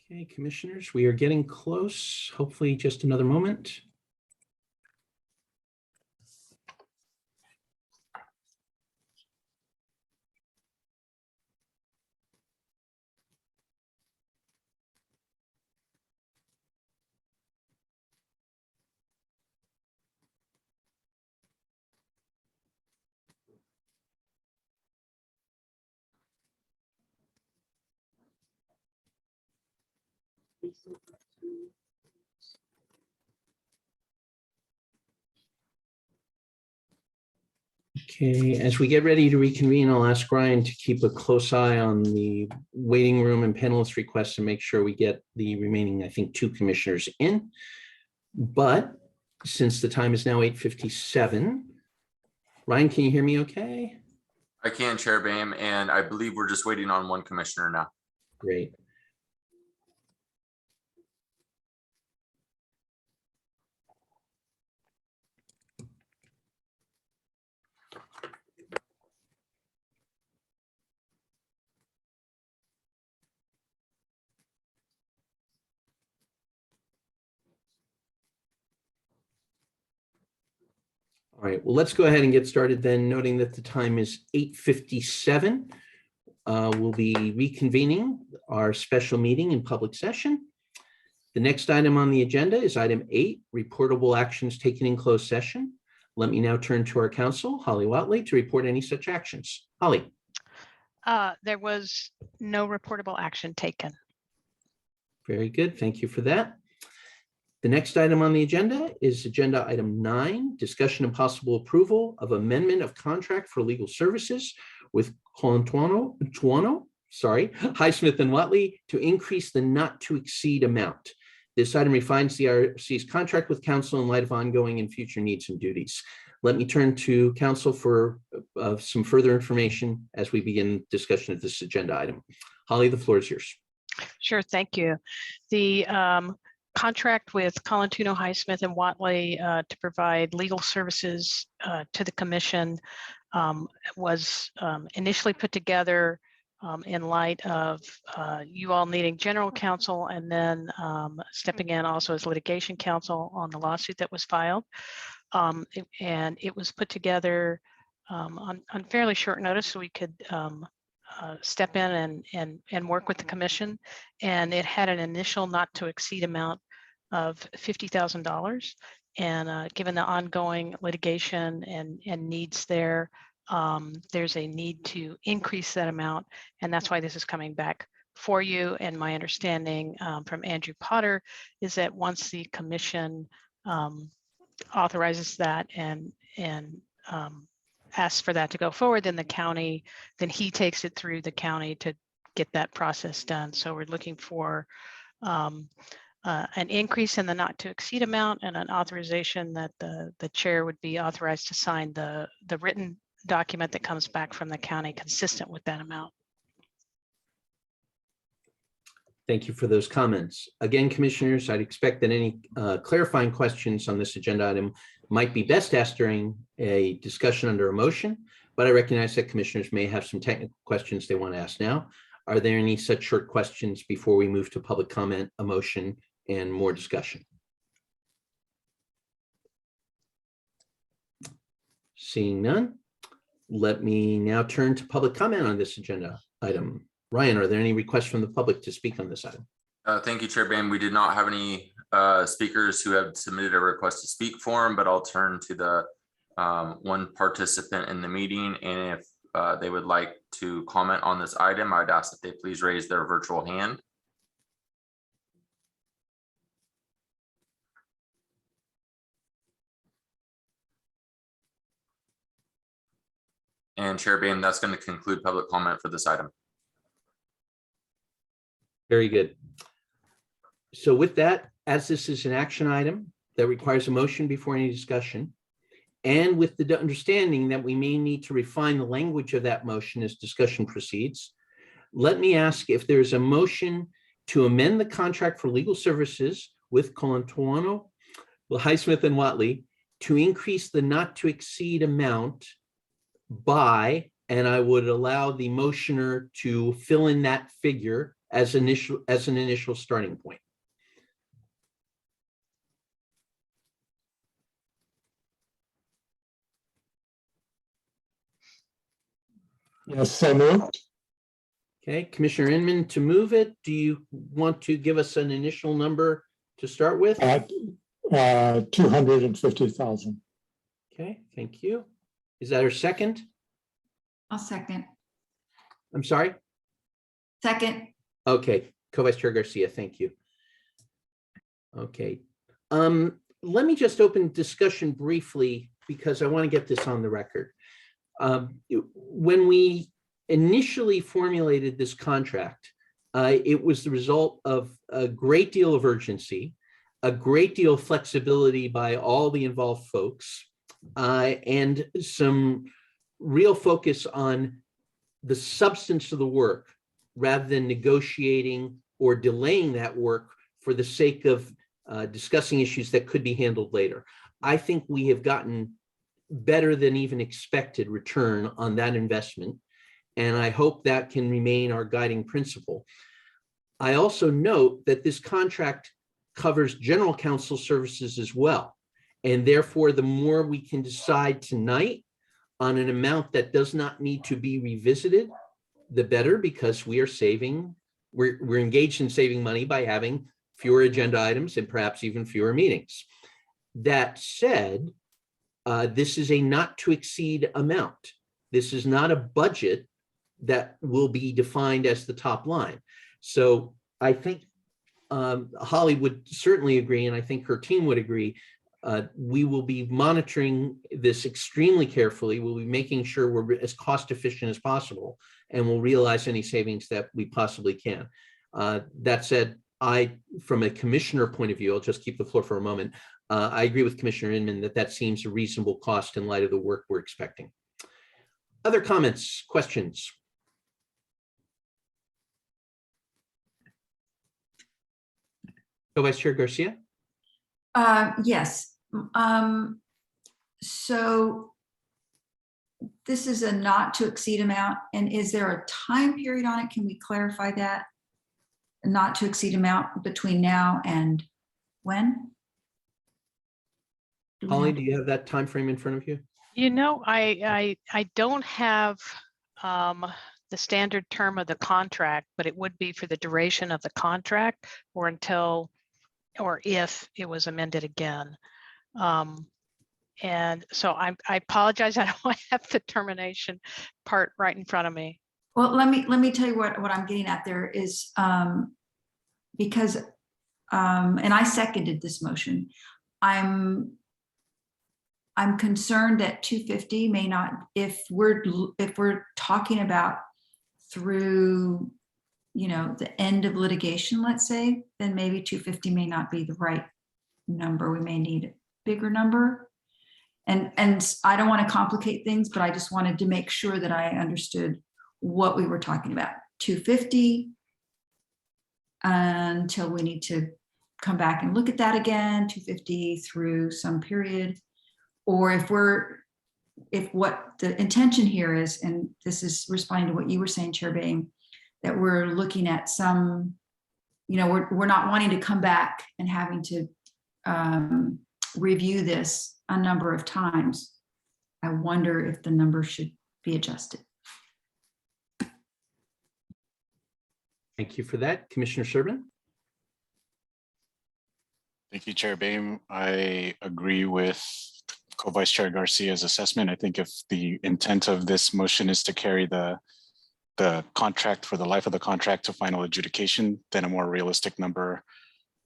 S1: Okay, commissioners, we are getting close. Hopefully just another moment. Okay, as we get ready to reconvene, I'll ask Ryan to keep a close eye on the waiting room and panelist requests to make sure we get the remaining, I think, 2 commissioners in. But since the time is now 8:57, Ryan, can you hear me okay?
S3: I can, Chair Bame, and I believe we're just waiting on one commissioner now.
S1: Great. All right, well, let's go ahead and get started then, noting that the time is 8:57. We'll be reconvening our special meeting in public session. The next item on the agenda is item 8, reportable actions taken in closed session. Let me now turn to our counsel, Holly Watley, to report any such actions. Holly.
S7: There was no reportable action taken.
S1: Very good. Thank you for that. The next item on the agenda is agenda item 9, discussion and possible approval of amendment of contract for legal services with Highsmith and Watley to increase the not to exceed amount. This item refines the IRC's contract with council in light of ongoing and future needs and duties. Let me turn to council for some further information as we begin discussion of this agenda item. Holly, the floor is yours.
S7: Sure, thank you. The contract with Colantuno, Highsmith and Watley to provide legal services to the commission was initially put together in light of you all needing general counsel and then stepping in also as litigation counsel on the lawsuit that was filed. And it was put together on fairly short notice so we could step in and work with the commission. And it had an initial not to exceed amount of $50,000. And given the ongoing litigation and needs there, there's a need to increase that amount. And that's why this is coming back for you. And my understanding from Andrew Potter is that once the commission authorizes that and asks for that to go forward, then the county, then he takes it through the county to get that process done. So we're looking for an increase in the not to exceed amount and an authorization that the chair would be authorized to sign the written document that comes back from the county consistent with that amount.
S1: Thank you for those comments. Again, commissioners, I'd expect that any clarifying questions on this agenda item might be best asked during a discussion under a motion, but I recognize that commissioners may have some technical questions they want to ask now. Are there any such short questions before we move to public comment, a motion, and more discussion? Seeing none, let me now turn to public comment on this agenda item. Ryan, are there any requests from the public to speak on this item?
S3: Thank you, Chair Bame. We did not have any speakers who have submitted a request to speak for him, but I'll turn to the one participant in the meeting. And if they would like to comment on this item, I'd ask that they please raise their virtual hand. And Chair Bame, that's going to conclude public comment for this item.
S1: Very good. So with that, as this is an action item that requires a motion before any discussion, and with the understanding that we may need to refine the language of that motion as discussion proceeds, let me ask if there's a motion to amend the contract for legal services with Colantuno, Highsmith and Watley to increase the not to exceed amount by, and I would allow the motioner to fill in that figure as an initial starting point.
S8: Yes, so moved.
S1: Okay, Commissioner Inman to move it. Do you want to give us an initial number to start with?
S8: 250,000.
S1: Okay, thank you. Is that our second?
S2: I'll second.
S1: I'm sorry?
S2: Second.
S1: Okay, Co-Vice Chair Garcia, thank you. Okay, let me just open discussion briefly because I want to get this on the record. When we initially formulated this contract, it was the result of a great deal of urgency, a great deal of flexibility by all the involved folks, and some real focus on the substance of the work rather than negotiating or delaying that work for the sake of discussing issues that could be handled later. I think we have gotten better than even expected return on that investment, and I hope that can remain our guiding principle. I also note that this contract covers general counsel services as well, And therefore, the more we can decide tonight on an amount that does not need to be revisited, the better, because we are saving, we're engaged in saving money by having fewer agenda items and perhaps even fewer meetings. That said, this is a not to exceed amount. This is not a budget that will be defined as the top line. So I think Holly would certainly agree, and I think her team would agree. We will be monitoring this extremely carefully. We'll be making sure we're as cost efficient as possible, and we'll realize any savings that we possibly can. That said, from a commissioner point of view, I'll just keep the floor for a moment. I agree with Commissioner Inman that seems a reasonable cost in light of the work we're expecting. Other comments, questions? Vice Chair Garcia?
S2: Yes. So this is a not to exceed amount, and is there a time period on it? Can we clarify that? A not to exceed amount between now and when?
S1: Holly, do you have that time frame in front of you?
S7: You know, I don't have the standard term of the contract, but it would be for the duration of the contract or until, or if it was amended again. And so I apologize, I don't have the termination part right in front of me.
S2: Well, let me tell you what I'm getting at there is because and I seconded this motion. I'm concerned that 250 may not, if we're talking about through, you know, the end of litigation, let's say, then maybe 250 may not be the right number. We may need a bigger number. And I don't want to complicate things, but I just wanted to make sure that I understood what we were talking about. 250 until we need to come back and look at that again, 250 through some period. Or if what the intention here is, and this is responding to what you were saying, Chair Boehm, that we're looking at some, you know, we're not wanting to come back and having to review this a number of times. I wonder if the number should be adjusted.
S1: Thank you for that. Commissioner Serban?
S14: Thank you, Chair Boehm. I agree with Co-Vice Chair Garcia's assessment. I think if the intent of this motion is to carry the contract for the life of the contract to final adjudication, then a more realistic number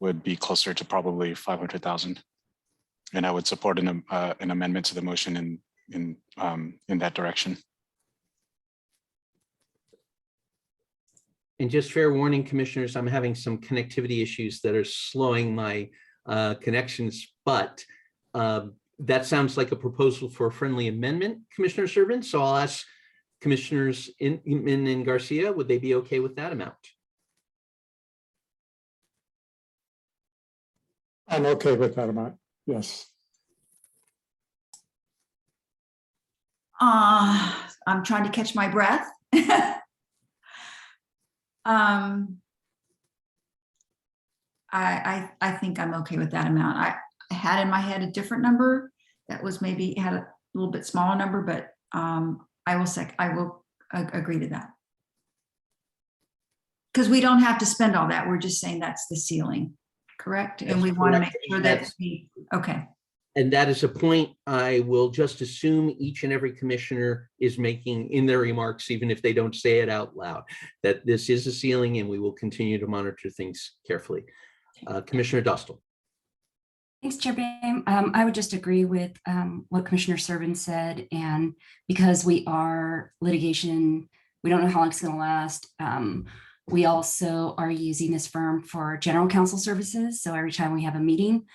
S14: would be closer to probably 500,000. And I would support an amendment to the motion in that direction.
S1: And just fair warning, commissioners, I'm having some connectivity issues that are slowing my connections, but that sounds like a proposal for a friendly amendment, Commissioner Serban. So I'll ask Commissioners Inman and Garcia, would they be okay with that amount?
S8: I'm okay with that amount, yes.
S2: I'm trying to catch my breath. I think I'm okay with that amount. I had in my head a different number that was maybe had a little bit smaller number, but I will agree to that. Because we don't have to spend all that. We're just saying that's the ceiling, correct? And we want to make sure that okay.
S1: And that is a point I will just assume each and every commissioner is making in their remarks, even if they don't say it out loud, that this is a ceiling and we will continue to monitor things carefully. Commissioner Dostal.
S15: Thanks, Chair Boehm. I would just agree with what Commissioner Serban said. And because we are litigation, we don't know how long it's going to last. We also are using this firm for general counsel services. So every time we have a meeting,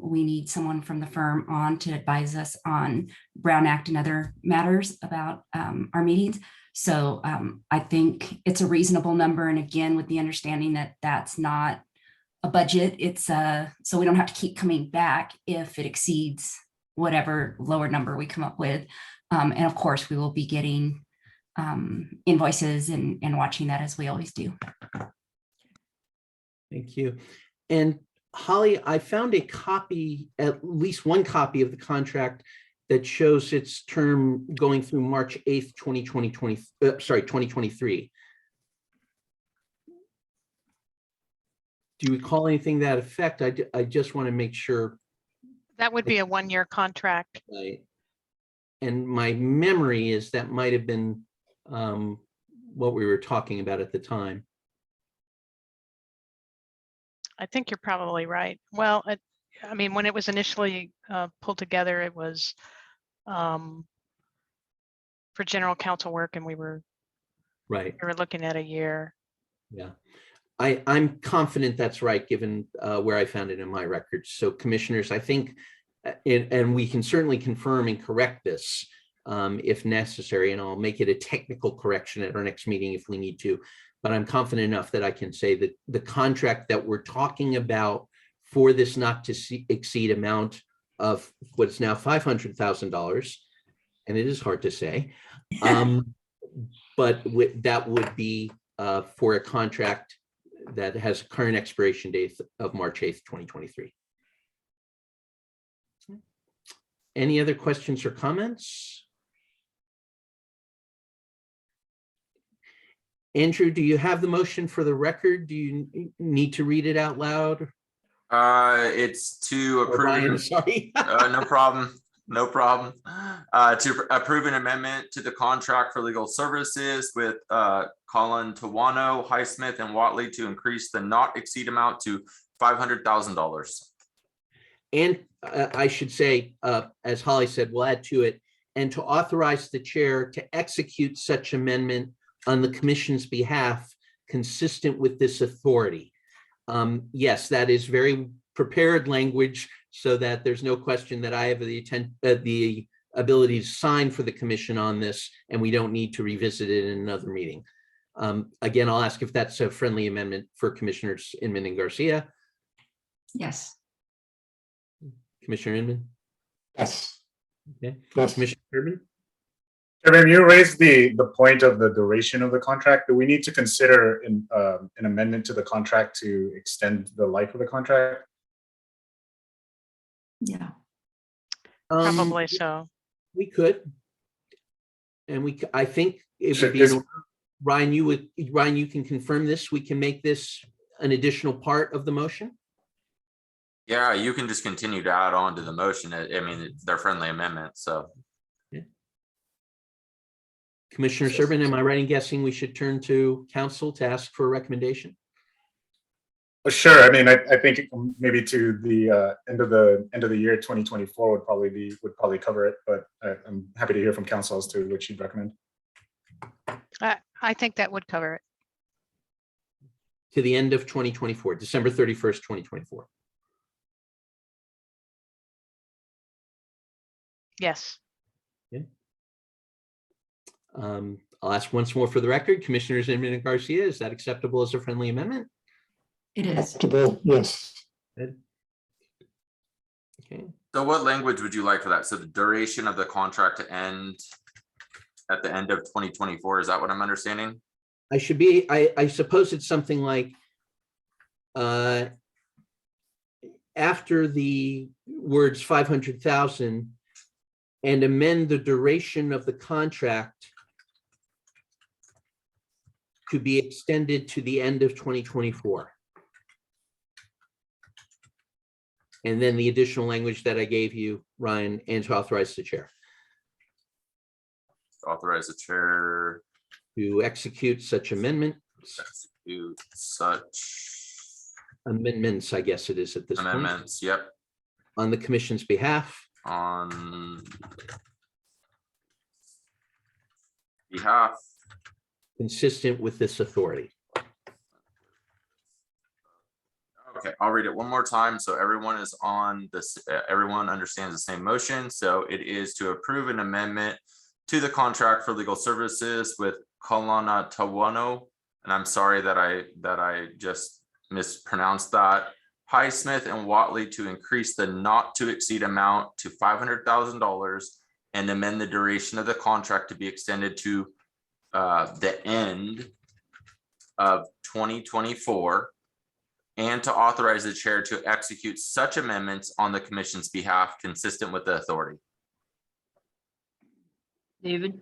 S15: we need someone from the firm on to advise us on Brown Act and other matters about our meetings. So I think it's a reasonable number. And again, with the understanding that that's not a budget, it's so we don't have to keep coming back if it exceeds whatever lower number we come up with. And of course, we will be getting invoices and watching that as we always do.
S1: Thank you. And Holly, I found a copy, at least one copy of the contract that shows its term going through March 8th, 2023. Do you recall anything to that effect? I just want to make sure.
S7: That would be a one-year contract.
S1: Right. And my memory is that might have been what we were talking about at the time.
S7: I think you're probably right. Well, I mean, when it was initially pulled together, it was for general counsel work, and we were looking at a year.
S1: Yeah, I'm confident that's right, given where I found it in my records. So commissioners, I think, and we can certainly confirm and correct this if necessary, and I'll make it a technical correction at our next meeting if we need to. But I'm confident enough that I can say that the contract that we're talking about for this not to exceed amount of what's now $500,000, and it is hard to say, but that would be for a contract that has a current expiration date of March 8th, 2023. Any other questions or comments? Andrew, do you have the motion for the record? Do you need to read it out loud?
S3: It's to approve.
S1: Ryan, sorry.
S3: No problem. No problem. To approve an amendment to the contract for legal services with Colin Tawano, Highsmith, and Watley to increase the not exceed amount to $500,000.
S1: And I should say, as Holly said, we'll add to it, and to authorize the chair to execute such amendment on the commission's behalf, consistent with this authority. Yes, that is very prepared language, so that there's no question that I have the ability to sign for the commission on this, and we don't need to revisit it in another meeting. Again, I'll ask if that's a friendly amendment for Commissioners Inman and Garcia.
S2: Yes.
S1: Commissioner Inman?
S8: Yes.
S1: Okay.
S8: Yes.
S1: Commissioner Urban?
S12: Chairman, you raised the point of the duration of the contract. Do we need to consider an amendment to the contract to extend the life of the contract?
S2: Yeah.
S7: Probably so.
S1: We could. And I think it would be,
S12: Is-
S1: Ryan, you can confirm this. We can make this an additional part of the motion.
S3: Yeah, you can just continue to add on to the motion. I mean, they're friendly amendments, so.
S1: Commissioner Serban, am I right in guessing we should turn to council to ask for a recommendation?
S12: Sure. I mean, I think maybe to the end of the year 2024 would probably cover it, but I'm happy to hear from council as to what you'd recommend.
S7: I think that would cover it.
S1: To the end of 2024, December 31st, 2024.
S7: Yes.
S1: Okay. I'll ask once more for the record. Commissioners Inman and Garcia, is that acceptable as a friendly amendment?
S2: It is.
S8: Acceptable, yes.
S1: Good. Okay.
S3: So what language would you like for that? So the duration of the contract to end at the end of 2024, is that what I'm understanding?
S1: I suppose it's something like after the words 500,000 and amend the duration of the contract to be extended to the end of 2024. And then the additional language that I gave you, Ryan, and to authorize the chair.
S3: Authorize the chair
S1: To execute such amendment.
S3: execute such
S1: Amendments, I guess it is at this point.
S3: amendments, yep,
S1: On the commission's behalf.
S3: on behalf.
S1: Consistent with this authority.
S3: Okay, I'll read it one more time so everyone is on this, everyone understands the same motion. So it is to approve an amendment to the contract for legal services with Colonna Tawano, and I'm sorry that I just mispronounced that, Highsmith and Watley, to increase the not to exceed amount to $500,000 and amend the duration of the contract to be extended to the end of 2024 and to authorize the chair to execute such amendments on the commission's behalf consistent with the authority.
S10: David,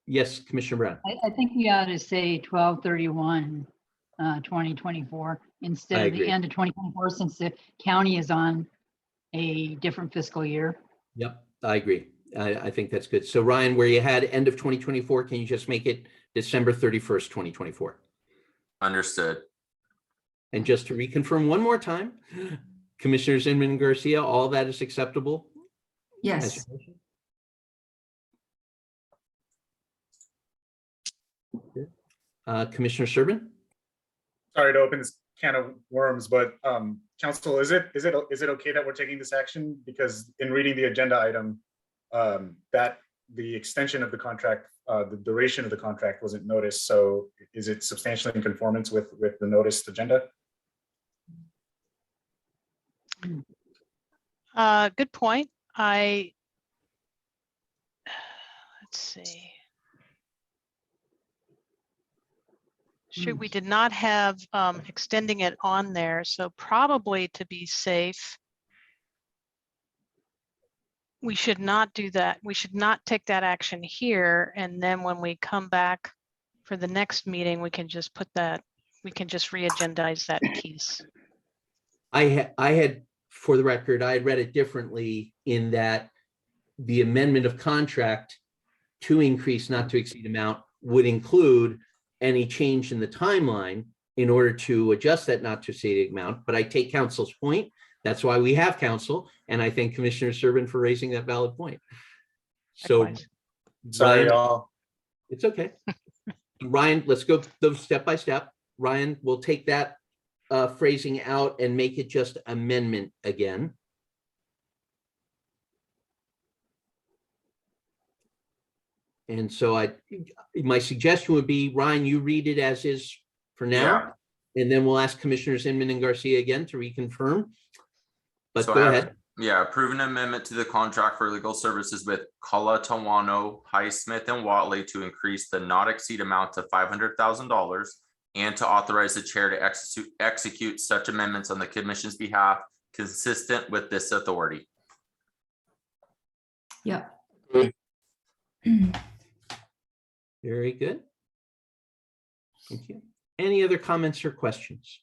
S1: Yes, Commissioner Brown.
S10: I think we ought to say 12/31, 2024 instead
S1: I
S10: of the
S1: agree.
S10: end of 2024, since the county is on a different fiscal year.
S1: Yep, I agree. I think that's good. So Ryan, where you had end of 2024, can you just make it December 31st, 2024?
S3: Understood.
S1: And just to reconfirm one more time, Commissioners Inman and Garcia, all that is acceptable? as
S2: Yes.
S1: your motion? Good. Commissioner Serban?
S12: Sorry to open this can of worms, but council, is it okay that we're taking this action? Because in reading the agenda item, that the extension of the contract, the duration of the contract wasn't noticed. So is it substantially in conformance with the noticed agenda?
S7: Good point. Let's see. Sure, we did not have extending it on there, so probably to be safe, we should not do that. We should not take that action here, and then when we come back for the next meeting, we can just put that, we can just re-agendize that piece.
S1: I had, for the record, I had read it differently in that the amendment of contract to increase not to exceed amount would include any change in the timeline in order to adjust that not to exceed amount. But I take council's point. That's why we have council. And I thank Commissioner Serban for raising that valid point. So
S7: Likewise.
S12: Sorry,
S1: Ryan,
S12: y'all.
S1: it's okay. Ryan, let's go those step by step. Ryan, we'll take that phrasing out and make it just amendment again. And so my suggestion would be, Ryan, you read it as is for now, and then we'll ask Commissioners Inman and Garcia again to reconfirm. But
S3: So
S1: go
S3: I have-
S1: ahead.
S3: Yeah, approve an amendment to the contract for legal services with Kalatawano, Highsmith and Watley to increase the not exceed amount to $500,000 and to authorize the chair to execute such amendments on the commission's behalf consistent with this authority.
S2: Yep.
S1: Very good. Thank you. Any other comments or questions?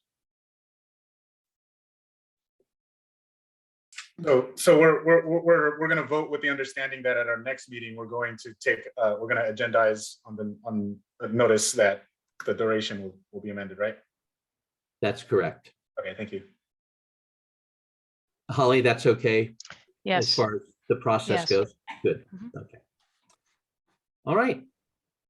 S12: So we're going to vote with the understanding that at our next meeting, we're going to agendize on the notice that the duration will be amended, right?
S1: That's correct.
S12: Okay, thank you.
S1: Holly, that's okay? As
S7: Yes.
S1: far as the process
S7: Yes.
S1: goes? Good.
S7: Mhm.
S1: Okay. All right.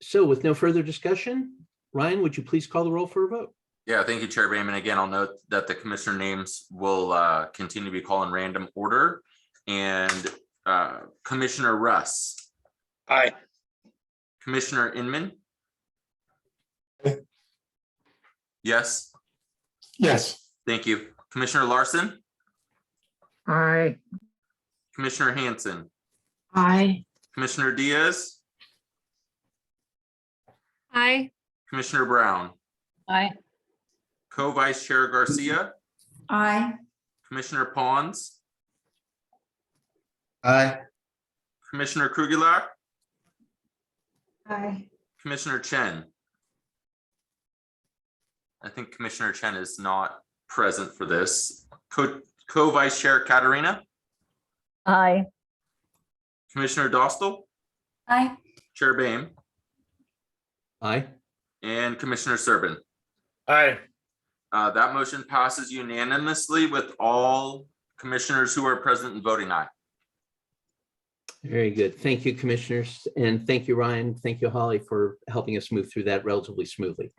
S1: So with no further discussion, Ryan, would you please call the roll for a vote?
S3: Yeah, thank you, Chair Bayman. Again, I'll note that the commissioner names will continue to be called in random order. And Commissioner Russ.
S4: Aye.
S3: Commissioner Inman. Yes,
S8: Yes.
S3: thank you. Commissioner Larson,
S11: Aye.
S3: Commissioner Hanson,
S6: Aye.
S3: Commissioner Diaz,
S6: Aye.
S3: Commissioner Brown,
S10: Aye.
S3: Co-Vice Chair Garcia,
S2: Aye.
S3: Commissioner Pons,
S9: Aye.
S3: Commissioner Krugilak,
S2: Aye.
S3: Commissioner Chen. I think Commissioner Chen is not present for this. Co-Vice Chair Katarina,
S5: Aye.
S3: Commissioner Dostal,
S15: Aye.
S3: Chair Bayme,
S1: Aye.
S3: and Commissioner Serban.
S12: Aye.
S3: That motion passes unanimously with all commissioners who are present and voting aye.
S1: Very good. Thank you, commissioners. And thank you, Ryan. Thank you, Holly, for helping us move through that relatively smoothly.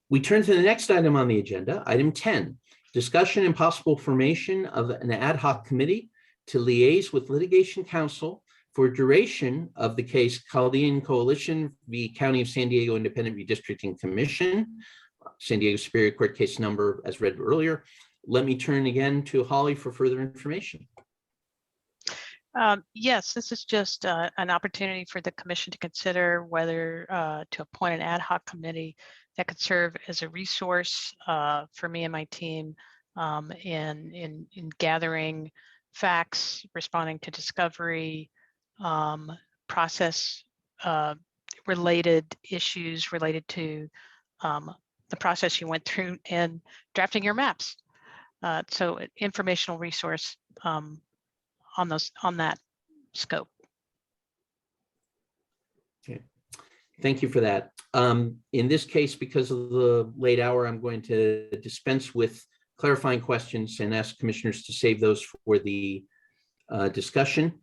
S1: We turn to the next item on the agenda, item 10, discussion and possible formation of an ad hoc committee to liaise with litigation counsel for duration of the case Chaldean Coalition v. County of San Diego Independent Redistricting Commission, San Diego Superior Court case number as read earlier. Let me turn again to Holly for further information.
S7: Yes, this is just an opportunity for the commission to consider whether to appoint an ad hoc committee that could serve as a resource for me and my team in gathering facts, responding to discovery, process related issues related to the process you went through and drafting your maps. So informational resource on that scope.
S1: Okay. Thank you for that. In this case, because of the late hour, I'm going to dispense with clarifying questions and ask commissioners to save those for the discussion.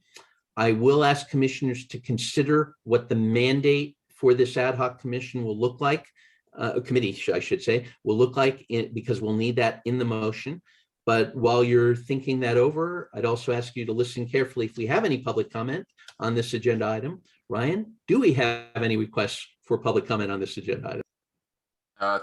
S1: I will ask commissioners to consider what the mandate for this ad hoc commission will look like, committee, I should say, will look like, because we'll need that in the motion. But while you're thinking that over, I'd also ask you to listen carefully if we have any public comment on this agenda item. Ryan, do we have any requests for public comment on this agenda item?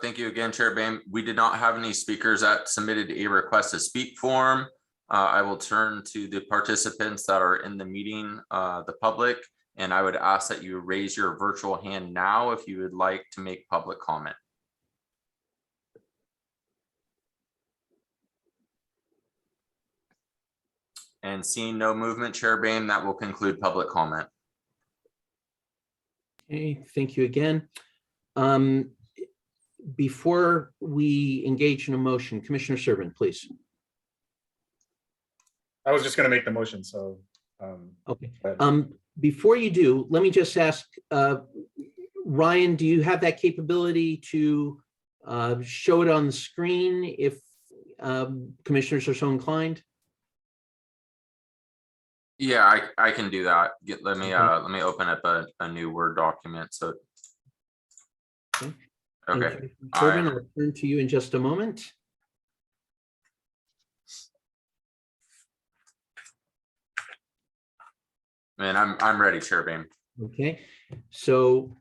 S3: Thank you again, Chair Boehm. We did not have any speakers that submitted a request to speak form. I will turn to the participants that are in the meeting, the public, and I would ask that you raise your virtual hand now if you would like to make public comment. And seeing no movement, Chair Boehm, that will conclude public comment.
S1: Okay, thank you again. Before we engage in a motion, Commissioner Serban, please.
S12: I was just going to make the motion, so.
S1: Okay. Before you do, let me just ask, Ryan, do you have that capability to show it on the screen if commissioners are so inclined?
S3: Yeah, I can do that. Let me open up a new Word document. So, okay.
S1: Serban, I'll turn to you in just a moment.
S3: And I'm ready, Chair Boehm.
S1: Okay, so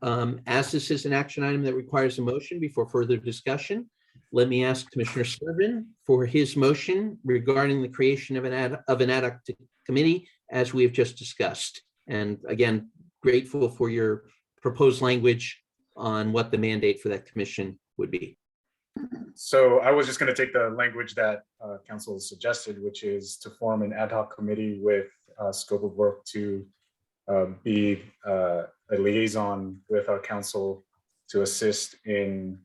S1: as this is an action item that requires a motion before further discussion, let me ask Commissioner Serban for his motion regarding the creation of an ad hoc committee, as we have just discussed. And again, grateful for your proposed language on what the mandate for that commission would be.
S12: So I was just going to take the language that council suggested, which is to form an ad hoc committee with scope of work to be a liaison with our council to assist in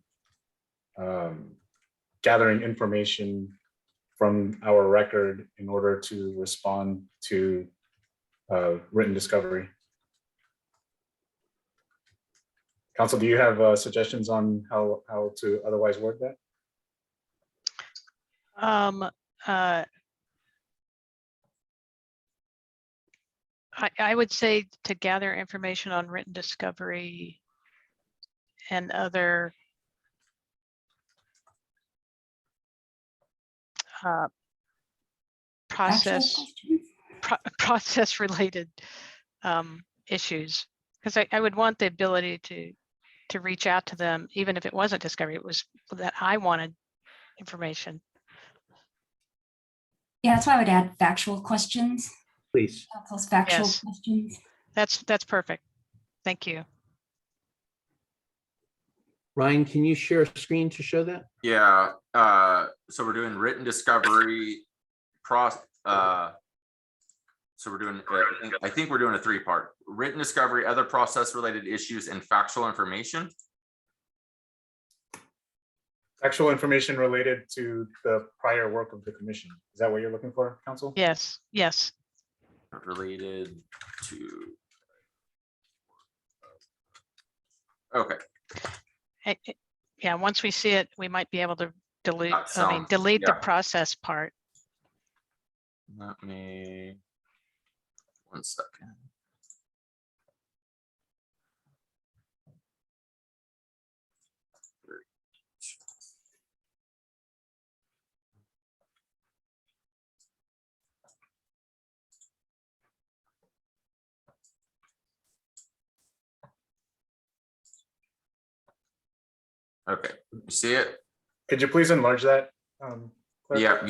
S12: gathering information from our record in order to respond to written discovery. Council, do you have suggestions on how to otherwise word that?
S7: I would say to gather information on written discovery and other process related issues, because I would want the ability to reach out to them, even if it wasn't discovery, it was that I wanted information.
S15: Yeah, that's why I would add factual questions.
S1: Please.
S15: Those factual
S7: Yes.
S15: questions.
S7: That's perfect. Thank you.
S1: Ryan, can you share a screen to show that?
S3: Yeah. So we're doing written discovery process. So we're doing, I think we're doing a 3-part: written discovery, other process related issues, and factual information.
S12: Actual information related to the prior work of the commission. Is that what you're looking for, council?
S7: Yes, yes.
S3: Related to. Okay.
S7: Yeah, once we see it, we might be able to delete
S3: Yeah.
S7: the process part.
S3: Let me, 1 second. Okay, you see it?
S12: Could you please enlarge that?
S3: Yeah.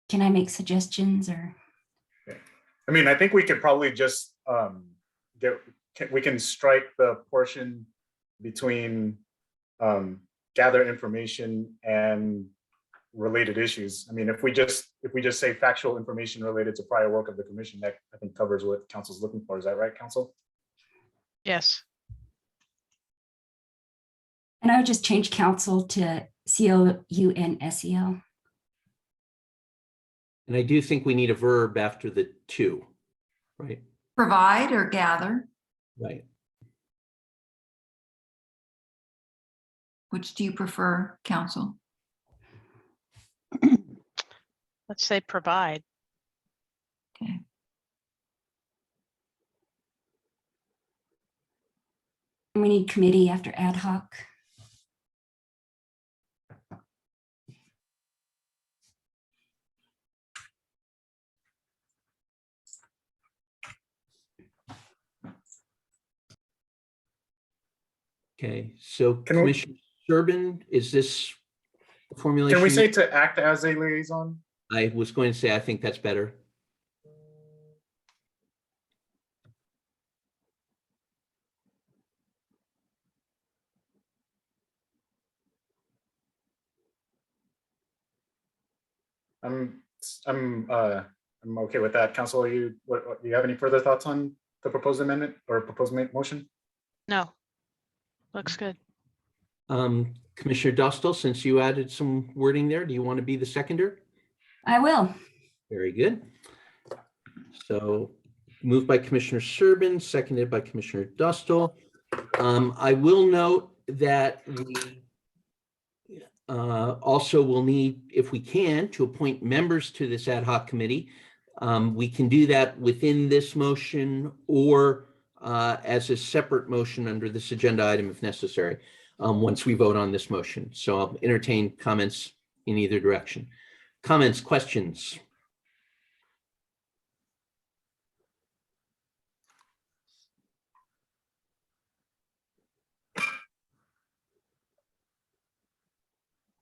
S15: can I make suggestions or?
S12: I mean, I think we could probably just we can strike the portion between gather information and related issues. I mean, if we just say factual information related to prior work of the commission, that I think covers what council's looking for. Is that right, council?
S7: Yes.
S15: And I would just change council to COUNSEL.
S1: And I do think we need a verb after the two, right?
S2: Provide or gather,
S1: Right.
S2: which do you prefer, council?
S7: Let's say provide.
S2: Okay.
S15: And we need committee after ad hoc.
S1: Okay, so
S12: Can we-
S1: Commissioner Serban, is this formulation?
S12: Can we say to act as a liaison?
S1: I was going to say, I think that's better.
S12: I'm okay with that. Council, do you have any further thoughts on the proposed amendment or proposed motion?
S7: No. Looks good.
S1: Commissioner Dostal, since you added some wording there, do you want to be the seconder?
S15: I will.
S1: Very good. So moved by Commissioner Serban, seconded by Commissioner Dostal. I will note that we also will need, if we can, to appoint members to this ad hoc committee. We can do that within this motion or as a separate motion under this agenda item if necessary, once we vote on this motion. So I'll entertain comments in either direction. Comments, questions?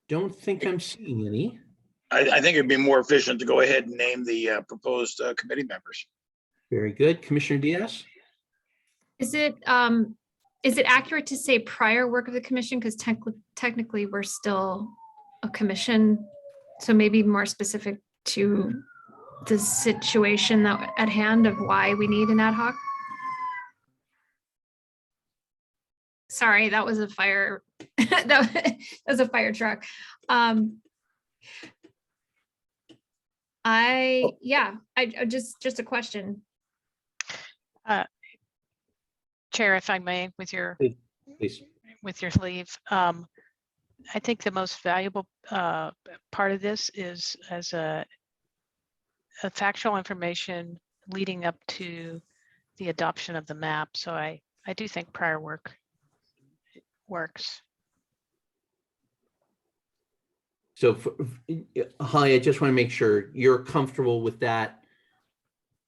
S1: Don't think I'm seeing any.
S4: I think it'd be more efficient to go ahead and name the proposed committee members.
S1: Very good. Commissioner Diaz?
S6: Is it accurate to say prior work of the commission? Because technically we're still a commission. So maybe more specific to the situation that at hand of why we need an ad hoc. Sorry, that was a fire. that was a fire truck. I just a question.
S7: Chair, if I may, with your
S1: Please.
S7: with your leave, I think the most valuable part of this is as a factual information leading up to the adoption of the map. So I do think prior work works.
S1: So Holly, I just want to make sure you're comfortable with that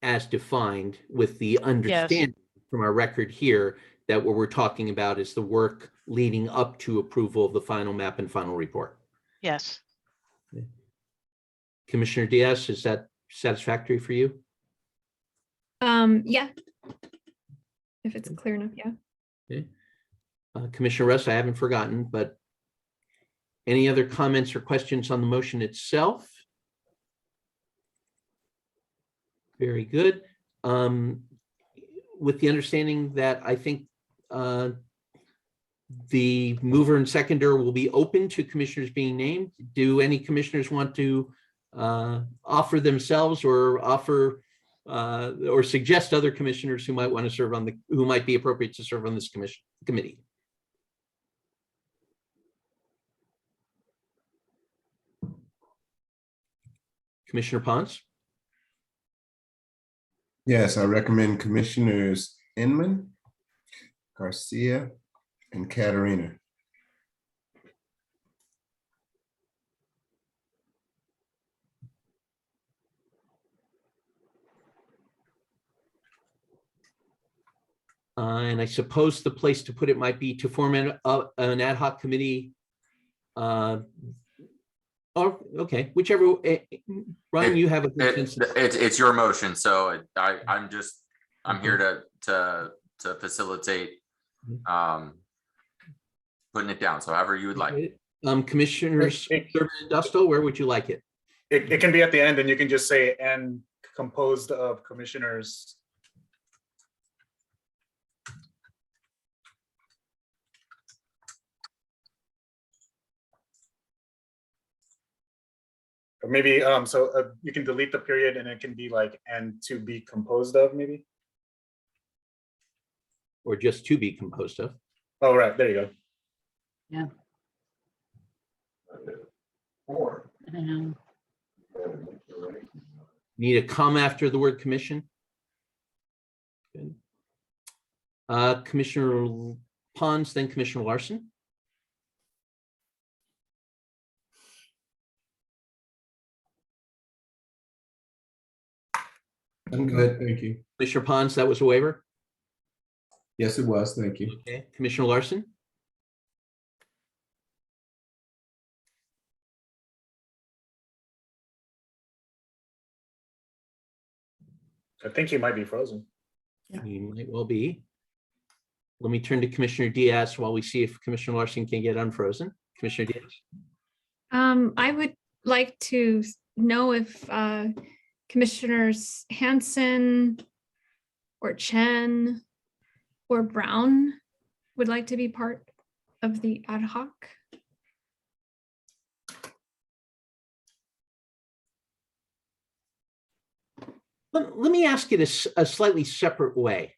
S1: as defined, with the understanding from our record here that what we're talking about is the work leading up to approval of the final map and final report.
S7: Yes.
S1: Commissioner Diaz, is that satisfactory for you?
S6: Yeah. If it's clear enough, yeah.
S1: Okay. Commissioner Russ, I haven't forgotten, but any other comments or questions on the motion itself? Very good. With the understanding that I think the mover and seconder will be open to commissioners being named. Do any commissioners want to offer themselves or offer or suggest other commissioners who might want to serve on who might be appropriate to serve on this committee? Commissioner Pons?
S9: Yes, I recommend Commissioners Inman, Garcia, and Katerina.
S1: And I suppose the place to put it might be to form an ad hoc committee Oh, okay, whichever, Ryan, you have a good sense.
S3: It's your motion, so I'm here to facilitate putting it down. So however you would like.
S1: Commissioners, Dustle, where would you like it?
S12: It can be at the end, and you can just say "and composed of commissioners." Or maybe you can delete the period, and it can be like "and to be composed of," maybe.
S1: Or just to be composed of.
S12: Oh, right, there you go.
S10: Yeah. I don't know.
S1: Need a comma after the word commission? Good. Commissioner Pons, then Commissioner Larson.
S9: I'm good, thank you.
S1: Commissioner Pons, that was a waiver?
S9: Yes, it was, thank you.
S1: Okay, Commissioner Larson?
S12: I think he might be frozen.
S1: He might well be. Let me turn to Commissioner Diaz while we see if Commissioner Larson can get unfrozen. Commissioner Diaz?
S6: I would like to know if Commissioners Hanson or Chen or Brown would like to be part of the ad hoc.
S1: Let me ask it a slightly separate way.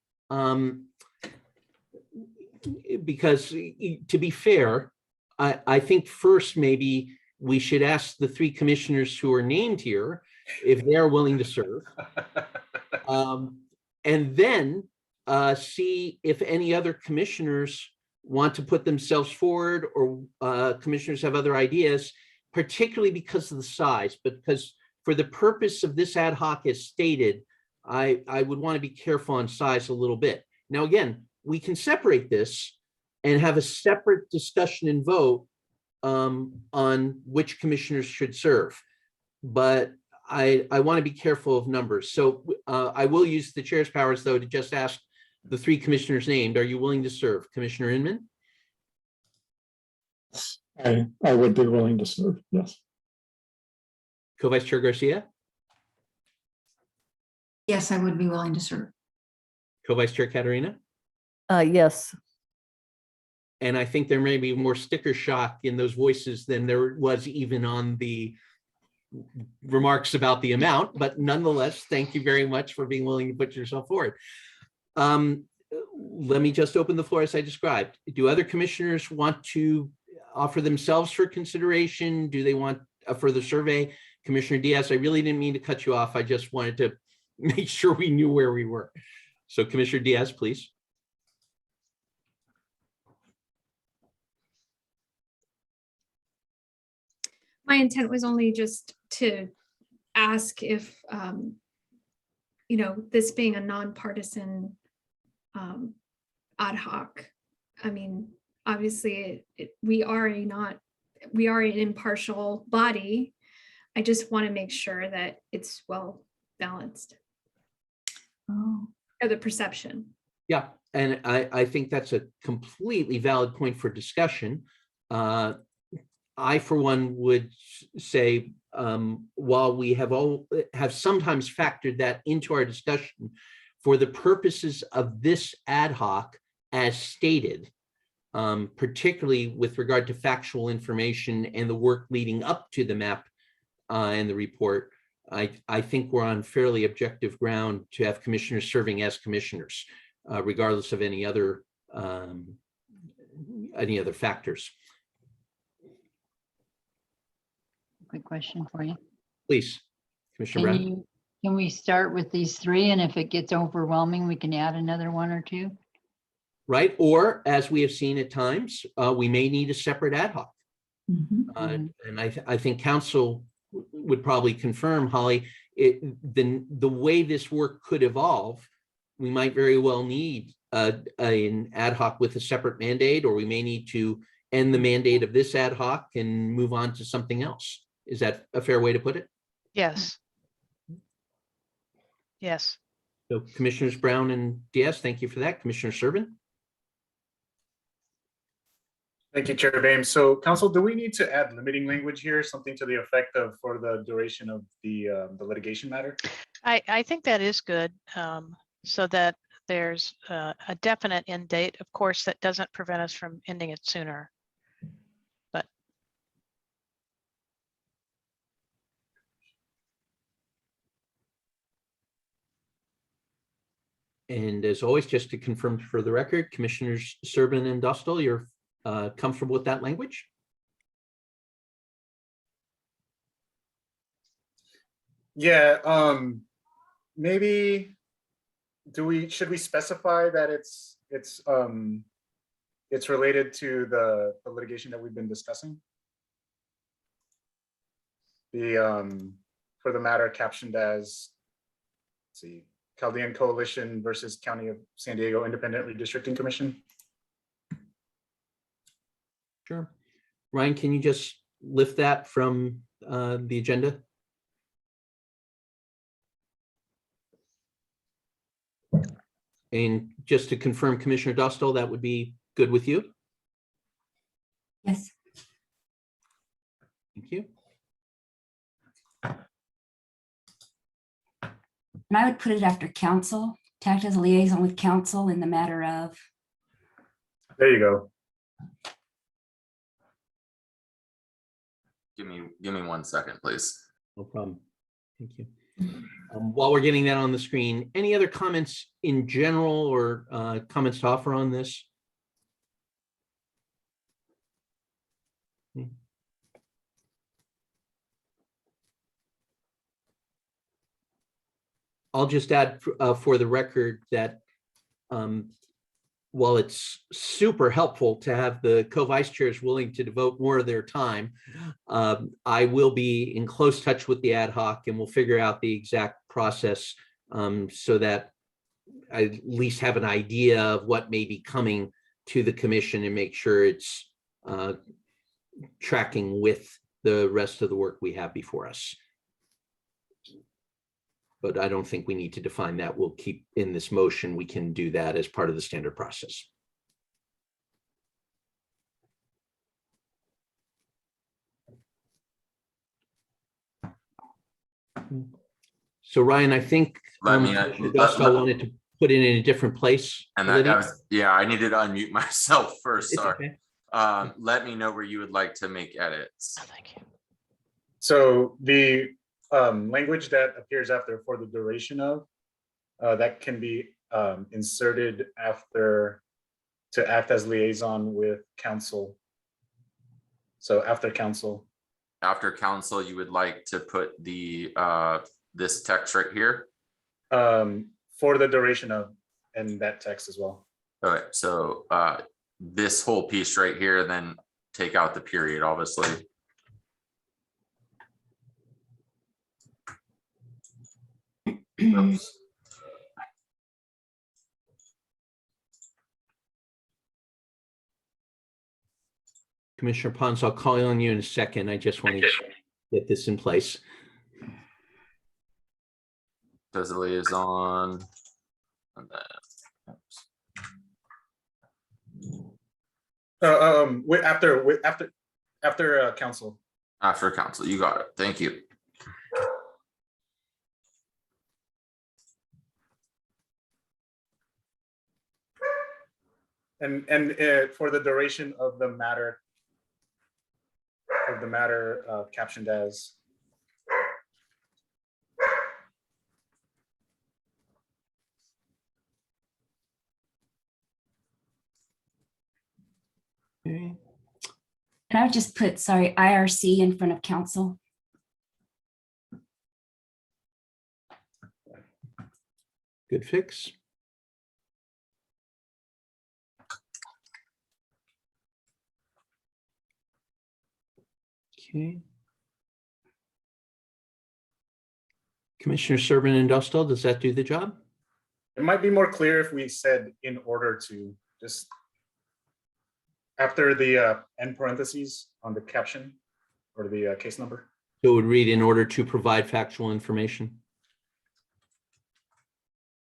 S1: Because to be fair, I think first maybe we should ask the three commissioners who are named here if they're willing to serve. And then see if any other commissioners want to put themselves forward, or commissioners have other ideas, particularly because of the size, but because for the purpose of this ad hoc as stated, I would want to be careful on size a little bit. Now, again, we can separate this and have a separate discussion and vote on which commissioners should serve. But I want to be careful of numbers. So I will use the chair's powers, though, to just ask the three commissioners named, are you willing to serve? Commissioner Inman?
S8: I would be willing to serve, yes.
S1: Co-Vice Chair Garcia?
S2: Yes, I would be willing to serve.
S1: Co-Vice Chair Katarina?
S5: Yes.
S1: And I think there may be more sticker shock in those voices than there was even on the remarks about the amount, but nonetheless, thank you very much for being willing to put yourself forward. Let me just open the floor as I described. Do other commissioners want to offer themselves for consideration? Do they want a further survey? Commissioner Diaz, I really didn't mean to cut you off. I just wanted to make sure we knew where we were. So Commissioner Diaz, please.
S6: My intent was only just to ask if, this being a nonpartisan ad hoc, I mean, obviously we are an impartial body. I just want to make sure that it's well balanced.
S2: Oh.
S6: Or the perception.
S1: Yeah, and I think that's a completely valid point for discussion. I, for one, would say, while we have sometimes factored that into our discussion, for the purposes of this ad hoc, as stated, particularly with regard to factual information and the work leading up to the map and the report, I think we're on fairly objective ground to have commissioners serving as commissioners, regardless of any other factors.
S10: Quick question for you.
S1: Please, Commissioner Brown.
S10: Can we start with these three, and if it gets overwhelming, we can add another one or two?
S1: Right, or as we have seen at times, we may need a separate ad hoc. And I think council would probably confirm, Holly, the way this work could evolve, we might very well need an ad hoc with a separate mandate, or we may need to end the mandate of this ad hoc and move on to something else. Is that a fair way to put it?
S7: Yes. Yes.
S1: So Commissioners Brown and Diaz, thank you for that. Commissioner Servin?
S12: Thank you, Chair Bame. So council, do we need to add limiting language here, something to the effect of for the duration of the litigation matter?
S7: I think that is good, so that there's a definite end date. Of course, that doesn't prevent us from ending it sooner. But
S1: And as always, just to confirm for the record, Commissioners Servin and Dostal, you're comfortable with that language?
S12: Yeah, maybe should we specify that it's related to the litigation that we've been discussing? For the matter captioned as, let's see, Chaldean Coalition versus County of San Diego Independent Redistricting Commission.
S1: Sure. Ryan, can you just lift that from the agenda? And just to confirm, Commissioner Dostal, that would be good with you?
S15: Yes.
S1: Thank you.
S15: And I would put it after council, to act as a liaison with council in the matter of.
S12: There you go.
S3: Give me 1 second, please.
S1: No problem. Thank you. While we're getting that on the screen, any other comments in general or comments to offer on this? I'll just add for the record that while it's super helpful to have the co-vice chairs willing to devote more of their time, I will be in close touch with the ad hoc and we'll figure out the exact process so that I at least have an idea of what may be coming to the commission and make sure it's tracking with the rest of the work we have before us. But I don't think we need to define that. We'll keep in this motion. We can do that as part of the standard process. So Ryan, I think Dostal wanted to put it in a different place.
S3: And I needed to unmute myself first. Sorry. Okay. Let me know where you would like to make edits.
S7: oh, thank you.
S12: So the language that appears after for the duration of, that can be inserted after to act as liaison with council. So after council.
S3: After council, you would like to put the this text right here?
S12: For the duration of, and that text as well.
S3: All right, so this whole piece right here, then take out the period, obviously. Oops.
S1: Commissioner Pons, I'll call on you in a second. I just want to get this in place.
S3: Does the liaison. And then,
S12: after council.
S3: After council, you got it. Thank you.
S12: And for the duration of the matter, captioned as.
S1: Okay.
S15: And I would just put, sorry, IRC in front of council.
S1: Good fix. Okay. Commissioner Servin and Dostal, does that do the job?
S12: It might be more clear if we said in order to, just after the end parentheses on the caption or the case number.
S1: So it would read in order to provide factual information.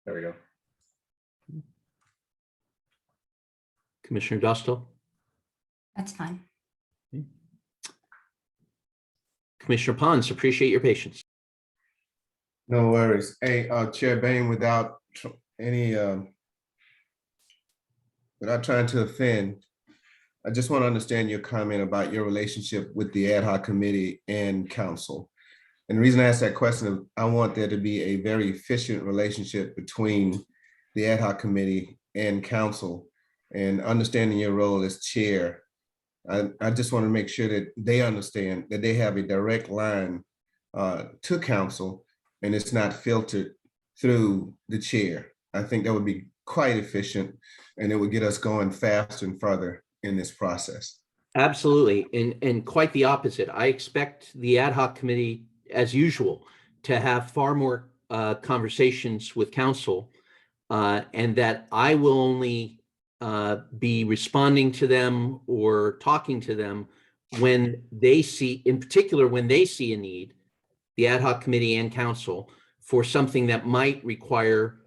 S12: There we go.
S1: Commissioner Dostal,
S15: That's fine.
S1: Commissioner Pons, appreciate your patience.
S9: No worries. Hey, Chair Bain, without any, without trying to offend, I just want to understand your comment about your relationship with the ad hoc committee and council. And the reason I asked that question is I want there to be a very efficient relationship between the ad hoc committee and council, and understanding your role as chair. I just want to make sure that they understand that they have a direct line to council and it's not filtered through the chair. I think that would be quite efficient and it would get us going faster and further in this process.
S1: Absolutely. And quite the opposite. I expect the ad hoc committee, as usual, to have far more conversations with council, and that I will only be responding to them or talking to them when they see, in particular, when they see a need, the ad hoc committee and council, for something that might require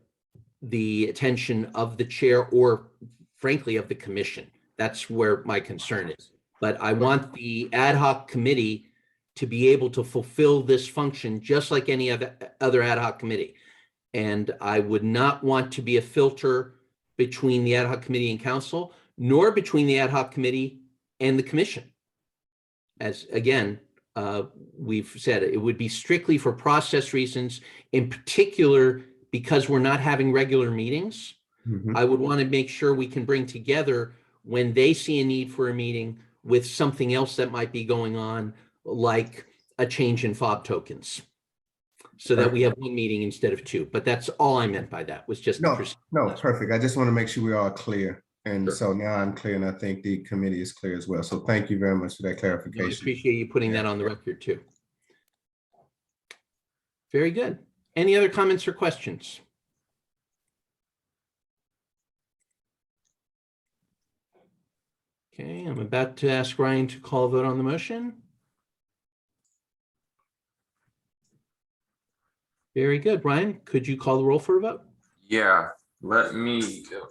S1: the attention of the chair or frankly of the commission. That's where my concern is. But I want the ad hoc committee to be able to fulfill this function just like any other ad hoc committee. And I would not want to be a filter between the ad hoc committee and council, nor between the ad hoc committee and the commission. As again, we've said, it would be strictly for process reasons, in particular, because we're not having regular meetings. I would want to make sure we can bring together when they see a need for a meeting with something else that might be going on, like a change in fob tokens, so that we have one meeting instead of two. But that's all I meant by that, was just
S9: no, perfect. I just want to make sure we're all clear. And
S1: Sure.
S9: So now I'm clear and I think the committee is clear as well. So thank you very much for that
S1: I
S9: clarification.
S1: appreciate you putting that on the record too. Very good. Any other comments or questions? Okay, I'm about to ask Ryan to call a vote on the motion. Very good. Ryan, could you call the roll for a vote?
S3: Yeah, let me go.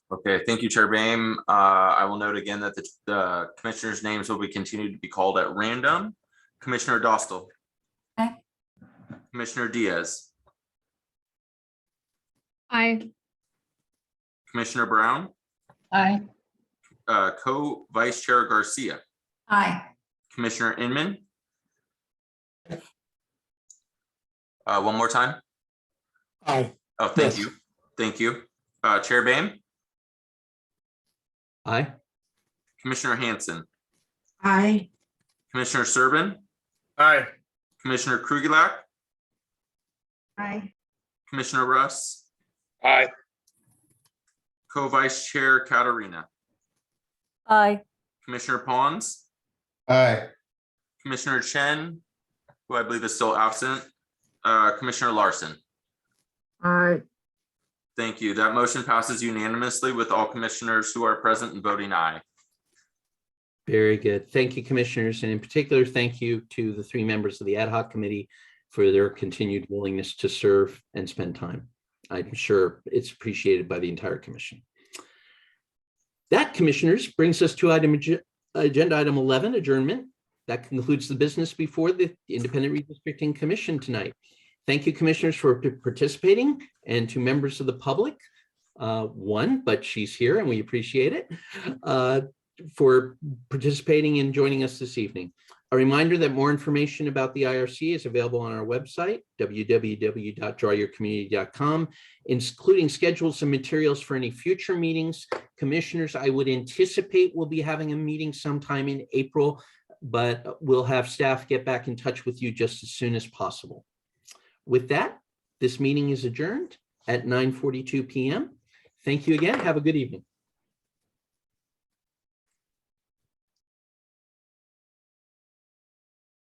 S3: Okay, thank you, Chair Boehm. I will note again that the commissioners' names will be continued to be called at random. Commissioner Dostal.
S15: Aye.
S3: Commissioner Diaz.
S6: Aye.
S3: Commissioner Brown.
S10: Aye.
S3: Co-Vice Chair Garcia.
S2: Aye.
S3: Commissioner Inman. One more time.
S8: Aye.
S3: Oh, thank
S8: Yes.
S3: you. Thank you. Chair Boehm.
S1: Aye.
S3: Commissioner Hanson.
S2: Aye.
S3: Commissioner Servin.
S12: Aye.
S3: Commissioner Krugelack.
S2: Aye.
S3: Commissioner Russ.
S4: Aye.
S3: Co-Vice Chair Katarina.
S5: Aye.
S3: Commissioner Pons.
S9: Aye.
S3: Commissioner Chen, who I believe is still absent. Commissioner Larson.
S11: Aye.
S3: Thank you. That motion passes unanimously with all commissioners who are present and voting aye.
S1: Very good. Thank you, commissioners. And in particular, thank you to the three members of the ad hoc committee for their continued willingness to serve and spend time. I'm sure it's appreciated by the entire commission. That, commissioners, brings us to agenda item 11, adjournment. That concludes the business before the Independent Redistricting Commission tonight. Thank you, commissioners, for participating, and to members of the public, one, but she's here and we appreciate it, for participating and joining us this evening. A reminder that more information about the IRC is available on our website, www.drawyourcommunity.com, including schedules and materials for any future meetings. Commissioners, I would anticipate we'll be having a meeting sometime in April, but we'll have staff get back in touch with you just as soon as possible. With that, this meeting is adjourned at 9:42 p.m. Thank you again. Have a good evening.